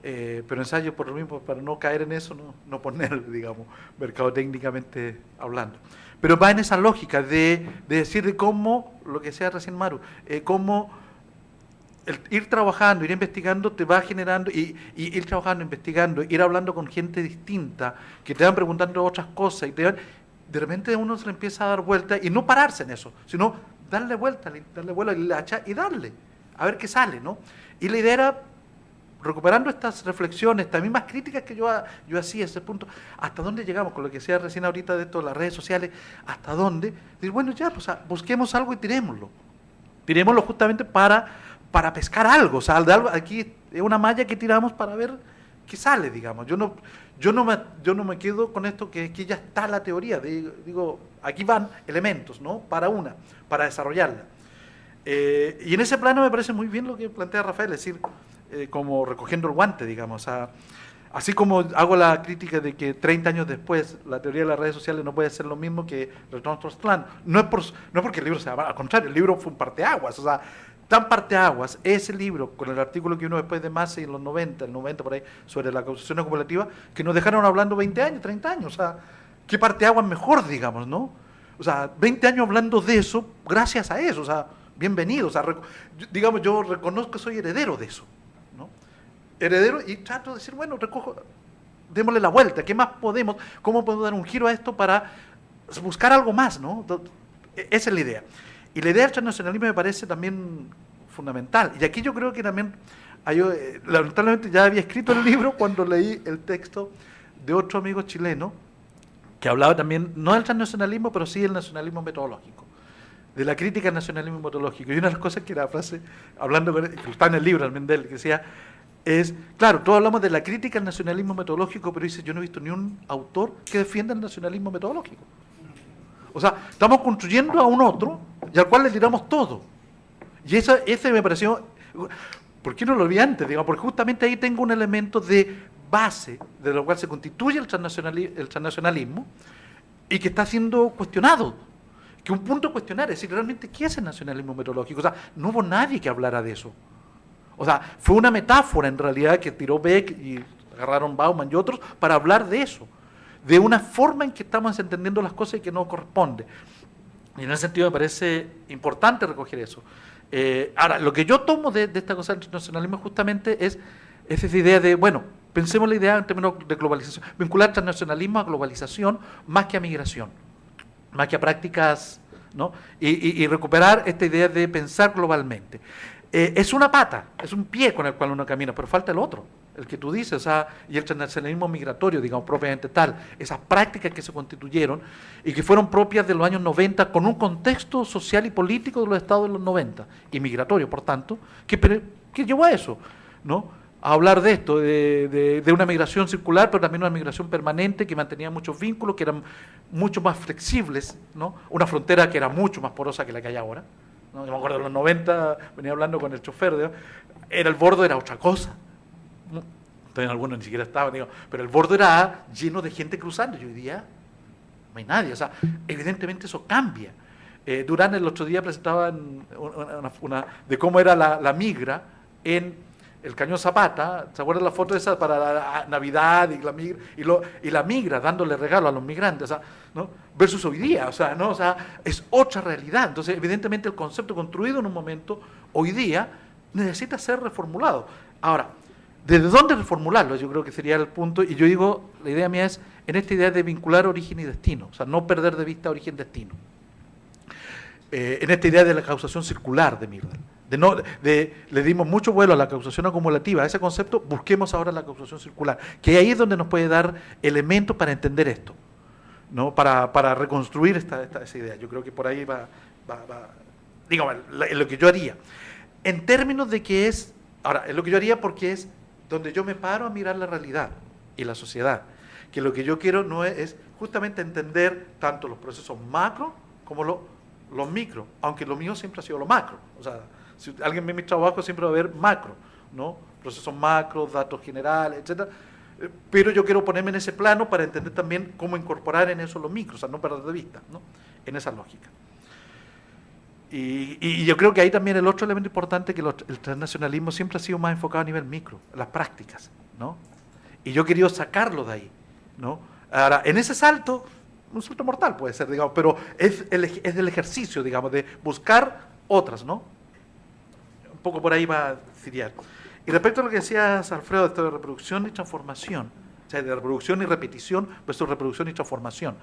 Pero ensayo por lo mismo, para no caer en eso, no poner, digamos, mercadotécnicamente hablando. Pero va en esa lógica de decir de cómo, lo que sea recién Maru, cómo ir trabajando, ir investigando te va generando, y ir trabajando, investigando, ir hablando con gente distinta, que te van preguntando otras cosas, y de repente uno se le empieza a dar vuelta, y no pararse en eso, sino darle vuelta y darle, a ver qué sale, ¿no? Y la idea era, recuperando estas reflexiones, estas mismas críticas que yo hacía a ese punto, hasta dónde llegamos, con lo que decía recién ahorita de esto, las redes sociales, hasta dónde, decir, bueno, ya, pues busquemos algo y tirémoslo justamente para pescar algo, o sea, aquí es una malla que tiramos para ver qué sale, digamos. Yo no me quedo con esto que ya está la teoría, digo, aquí van elementos, ¿no? Para desarrollarla. Y en ese plano me parece muy bien lo que plantea Rafael, es decir, como recogiendo el guante, digamos, o sea, así como hago la crítica de que 30 años después la teoría de las redes sociales no puede ser lo mismo que Return to Land, no es porque el libro sea, al contrario, el libro fue un parteaguas, o sea, tan parteaguas ese libro, con el artículo que uno después de Massey en los 90 por ahí, sobre la causación acumulativa, que nos dejaron hablando 20 años, 30 años, o sea, qué parteaguas mejor, digamos, ¿no? O sea, 20 años hablando de eso, gracias a eso, o sea, bienvenido, o sea, digamos, yo reconozco que soy heredero de eso, ¿no? Heredero, y trato de decir, bueno, démosle la vuelta, ¿qué más podemos? ¿Cómo podemos dar un giro a esto para buscar algo más, ¿no? Esa es la idea. Y la idea del transnacionalismo me parece también fundamental. Y aquí yo creo que también, lamentablemente ya había escrito el libro cuando leí el texto de otro amigo chileno, que hablaba también, no del transnacionalismo, pero sí del nacionalismo metodológico, de la crítica al nacionalismo metodológico. Y una de las cosas que la frase, hablando con él, que está en el libro también de él, que decía, es, claro, todos hablamos de la crítica al nacionalismo metodológico, pero dice, yo no he visto ni un autor que defienda el nacionalismo metodológico. O sea, estamos construyendo a un otro y al cual le tiramos todo. Y ese me pareció, ¿por qué no lo vi antes? Digamos, porque justamente ahí tengo un elemento de base de lo cual se constituye el transnacionalismo y que está siendo cuestionado. Que un punto a cuestionar es decir, realmente, ¿qué es el nacionalismo metodológico? O sea, no hubo nadie que hablara de eso. O sea, fue una metáfora en realidad que tiró Beck y agarraron Bauman y otros para hablar de eso, de una forma en que estamos entendiendo las cosas y que no corresponde. Y en ese sentido me parece importante recoger eso. Ahora, lo que yo tomo de esta cosa del internacionalismo justamente es esa idea de, bueno, Pensemos la idea en términos de globalización, vincular transnacionalismo a globalización más que a migración, más que a prácticas, ¿no? Y recuperar esta idea de pensar globalmente. Es una pata, es un pie con el cual uno camina, pero falta el otro, el que tú dices, o sea, y el transnacionalismo migratorio, digamos, propiamente tal, esas prácticas que se constituyeron y que fueron propias de los años 90 con un contexto social y político de los estados de los 90, y migratorio, por tanto, que llevó a eso, ¿no? A hablar de esto, de una migración circular, pero también una migración permanente que mantenía muchos vínculos, que eran mucho más flexibles, ¿no? Una frontera que era mucho más porosa que la que hay ahora, ¿no? Yo me acuerdo de los 90, venía hablando con el chofer, ¿no? El bordo era otra cosa, ¿no? Entonces algunos ni siquiera estaban, digo, pero el bordo era lleno de gente cruzando, y hoy día no hay nadie, o sea, evidentemente eso cambia. Durán el otro día presentaba de cómo era la migra en el Cañón Zapata. ¿Se acuerdan la foto esa para la Navidad y la migra dándole regalo a los migrantes, o sea, ¿no? Versus hoy día, o sea, ¿no? O sea, es otra realidad. Entonces, evidentemente el concepto construido en un momento, hoy día, necesita ser reformulado. Ahora, ¿desde dónde reformularlo? Yo creo que sería el punto, y yo digo, la idea mía es en esta idea de vincular origen y destino, o sea, no perder de vista origen-destino. En esta idea de la causación circular de Myrdal. Le dimos mucho vuelo a la causación acumulativa, a ese concepto, busquemos ahora la causación circular, que ahí es donde nos puede dar elementos para entender esto, ¿no? Para reconstruir esa idea. Yo creo que por ahí va digamos, lo que yo haría. En términos de que es, ahora, es lo que yo haría porque es donde yo me paro a mirar la realidad y la sociedad, que lo que yo quiero no es justamente entender tanto los procesos macro como los micro, aunque lo mío siempre ha sido lo macro. O sea, si alguien ve mis trabajos siempre va a ver macro, ¿no? Procesos macros, datos generales, etcétera. Pero yo quiero ponerme en ese plano para entender también cómo incorporar en eso los micros, o sea, no perder de vista, ¿no? En esa lógica. Y yo creo que ahí también el otro elemento importante, que el transnacionalismo siempre ha sido más enfocado a nivel micro, las prácticas, ¿no? Y yo he querido sacarlo de ahí, ¿no? Ahora, en ese salto, un salto mortal puede ser, digamos, pero es del ejercicio, digamos, de buscar otras, ¿no? Un poco por ahí va a Cirial. Y respecto a lo que decías, Alfredo, de esto de reproducción y transformación, o sea, de reproducción y repetición versus reproducción y transformación,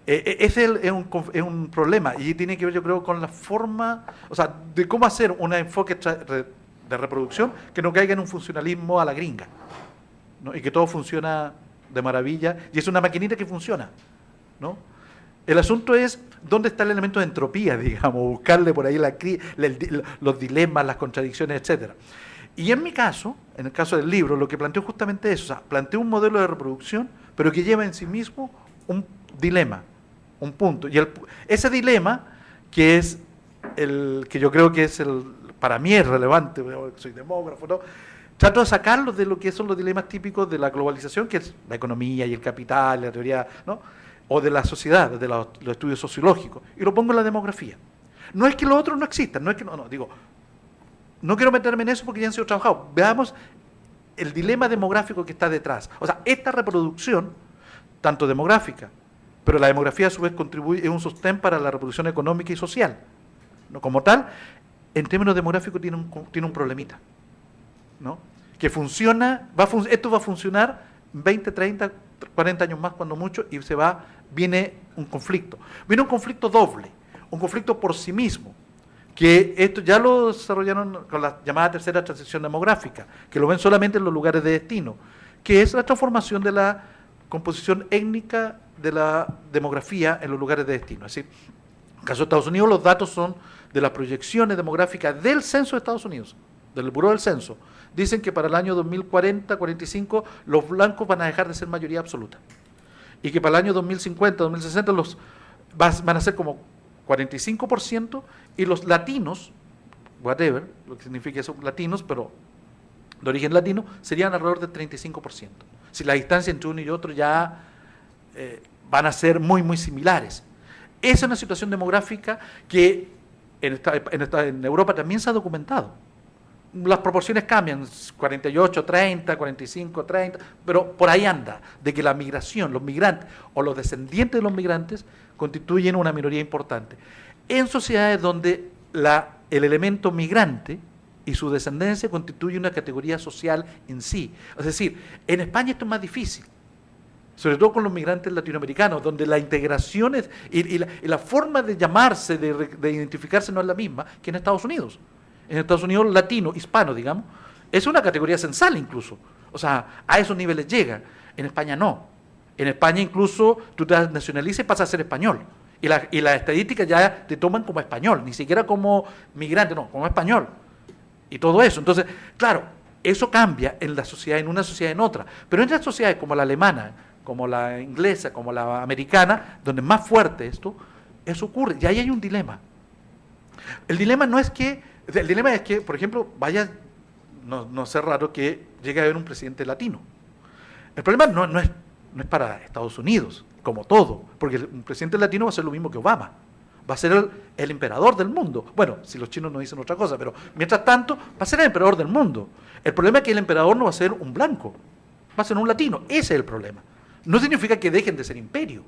ese es un problema, y tiene que ver, yo creo, con la forma, o sea, de cómo hacer un enfoque de reproducción que no caiga en un funcionalismo a la gringa, ¿no? Y que todo funciona de maravilla, y es una maquinita que funciona, ¿no? El asunto es dónde está el elemento de entropía, digamos, buscarle por ahí los dilemas, las contradicciones, etcétera. Y en mi caso, en el caso del libro, lo que planteo justamente es eso, o sea, planteo un modelo de reproducción, pero que lleva en sí mismo un dilema, un punto. Y ese dilema, que es el que yo creo que es para mí es relevante, soy demógrafo, ¿no? Trato de sacarlos de lo que son los dilemas típicos de la globalización, que es la economía y el capital, la teoría, ¿no? O de la sociedad, de los estudios sociológicos, y lo pongo en la demografía. No es que los otros no existan, no es que digo, no quiero meterme en eso porque ya han sido trabajados. Veamos el dilema demográfico que está detrás. O sea, esta reproducción, tanto demográfica, pero la demografía a su vez contribuye, es un sostén para la reproducción económica y social, ¿no? Como tal, en términos demográficos tiene un problemita, ¿no? Que funciona, esto va a funcionar 20, 30, 40 años más cuando mucho, y viene un conflicto. Viene un conflicto doble, un conflicto por sí mismo, que esto ya lo desarrollaron con la llamada tercera transición demográfica, que lo ven solamente en los lugares de destino, que es la transformación de la composición étnica de la demografía en los lugares de destino. Es decir, en el caso de Estados Unidos, los datos son de las proyecciones demográficas del censo de Estados Unidos, del Buró del Censo. Dicen que para el año 2040-45 los blancos van a dejar de ser mayoría absoluta, y que para el año 2050-2060 van a ser como 45%, y los latinos, whatever, lo que significa eso, latinos, pero de origen latino, serían alrededor del 35%. Si la distancia entre uno y otro ya van a ser muy, muy similares. Esa es una situación demográfica que en Europa también se ha documentado. Las proporciones cambian, 48, 30, 45, 30, pero por ahí anda, de que la migración, los migrantes o los descendientes de los migrantes constituyen una minoría importante. En sociedades donde el elemento migrante y su descendencia constituye una categoría social en sí. Es decir, en España esto es más difícil, sobre todo con los migrantes latinoamericanos, donde la integración y la forma de llamarse, de identificarse no es la misma que en Estados Unidos. En Estados Unidos, latino, hispano, digamos, es una categoría censal incluso. O sea, a esos niveles llega. En España no. En España incluso tú te nacionalizas y pasas a ser español. Y las estadísticas ya te toman como español, ni siquiera como migrante, no, como español. Y todo eso. Entonces, claro, eso cambia en la sociedad, en una sociedad en otra. Pero en otras sociedades como la alemana, como la inglesa, como la americana, donde es más fuerte esto, eso ocurre. Y ahí hay un dilema. El dilema es que, por ejemplo, no sea raro que llegue a haber un presidente latino. El problema no es para Estados Unidos, como todo, porque un presidente latino va a ser lo mismo que Obama. Va a ser el emperador del mundo. Bueno, si los chinos no dicen otra cosa, pero mientras tanto va a ser el emperador del mundo. El problema es que el emperador no va a ser un blanco, va a ser un latino. Ese es el problema. No significa que dejen de ser imperio.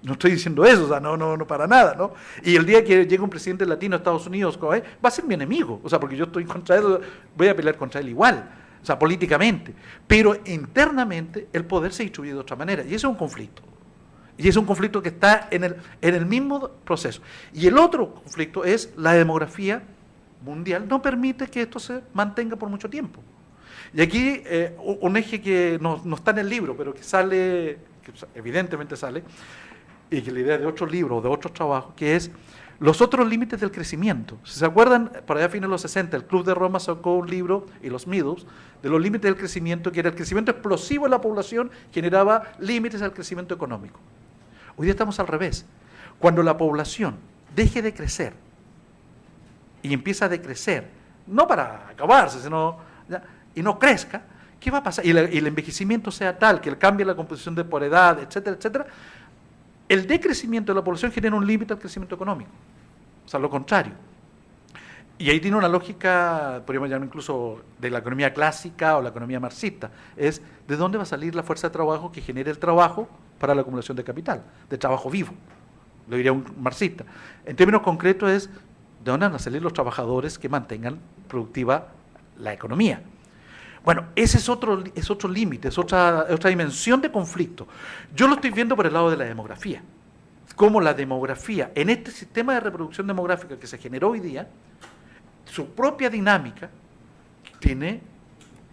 No estoy diciendo eso, o sea, no para nada, ¿no? Y el día que llegue un presidente latino a Estados Unidos, va a ser mi enemigo, o sea, porque yo estoy contra él, voy a pelear contra él igual, o sea, políticamente. Pero internamente el poder se distribuye de otra manera, y ese es un conflicto. Y es un conflicto que está en el mismo proceso. Y el otro conflicto es la demografía mundial, no permite que esto se mantenga por mucho tiempo. Y aquí un eje que no está en el libro, pero que sale, que evidentemente sale, y que la idea de otros libros, de otros trabajos, que es los otros límites del crecimiento. Si se acuerdan, para allá a fines de los 60, el Club de Roma sacó un libro, y los Meadows, de los límites del crecimiento, que era el crecimiento explosivo de la población, generaba límites al crecimiento económico. Hoy día estamos al revés. Cuando la población deje de crecer y empieza a decrecer, no para acabarse, sino y no crezca, ¿qué va a pasar? Y el envejecimiento sea tal, que cambie la composición de por edad, etcétera, etcétera. El decrecimiento de la población genera un límite al crecimiento económico. O sea, lo contrario. Y ahí tiene una lógica, podríamos llamar incluso de la economía clásica o la economía marxista. Es de dónde va a salir la fuerza de trabajo que genere el trabajo para la acumulación de capital, de trabajo vivo. Lo diría un marxista. En términos concretos es de dónde van a salir los trabajadores que mantengan productiva la economía. Bueno, ese es otro límite, es otra dimensión de conflicto. Yo lo estoy viendo por el lado de la demografía. Cómo la demografía, en este sistema de reproducción demográfica que se generó hoy día, su propia dinámica tiene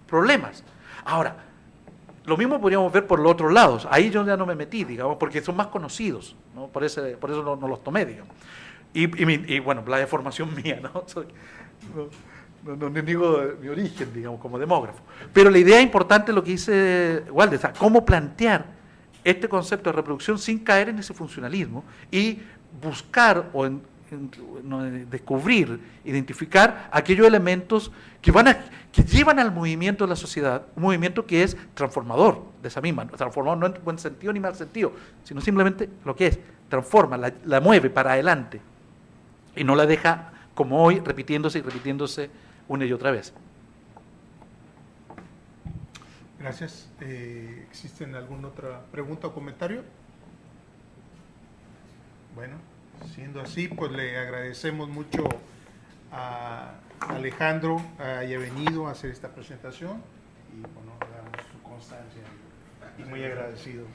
problemas. Ahora, lo mismo podríamos ver por los otros lados. Ahí yo ya no me metí, digamos, porque son más conocidos, ¿no? Por eso no los tomé, digamos. Y bueno, la deformación mía, ¿no? No niego mi origen, digamos, como demógrafo. Pero la idea importante es lo que dice Walden, o sea, cómo plantear este concepto de reproducción sin caer en ese funcionalismo y buscar o descubrir, identificar aquellos elementos que llevan al movimiento de la sociedad, un movimiento que es transformador de esa misma, transformador no en buen sentido ni mal sentido, sino simplemente lo que es, transforma, la mueve para adelante y no la deja como hoy repitiéndose y repitiéndose una y otra vez. Gracias. ¿Existen alguna otra pregunta o comentario? Bueno, siendo así, pues le agradecemos mucho a Alejandro haya venido a hacer esta presentación y bueno, damos su constancia y muy agradecidos.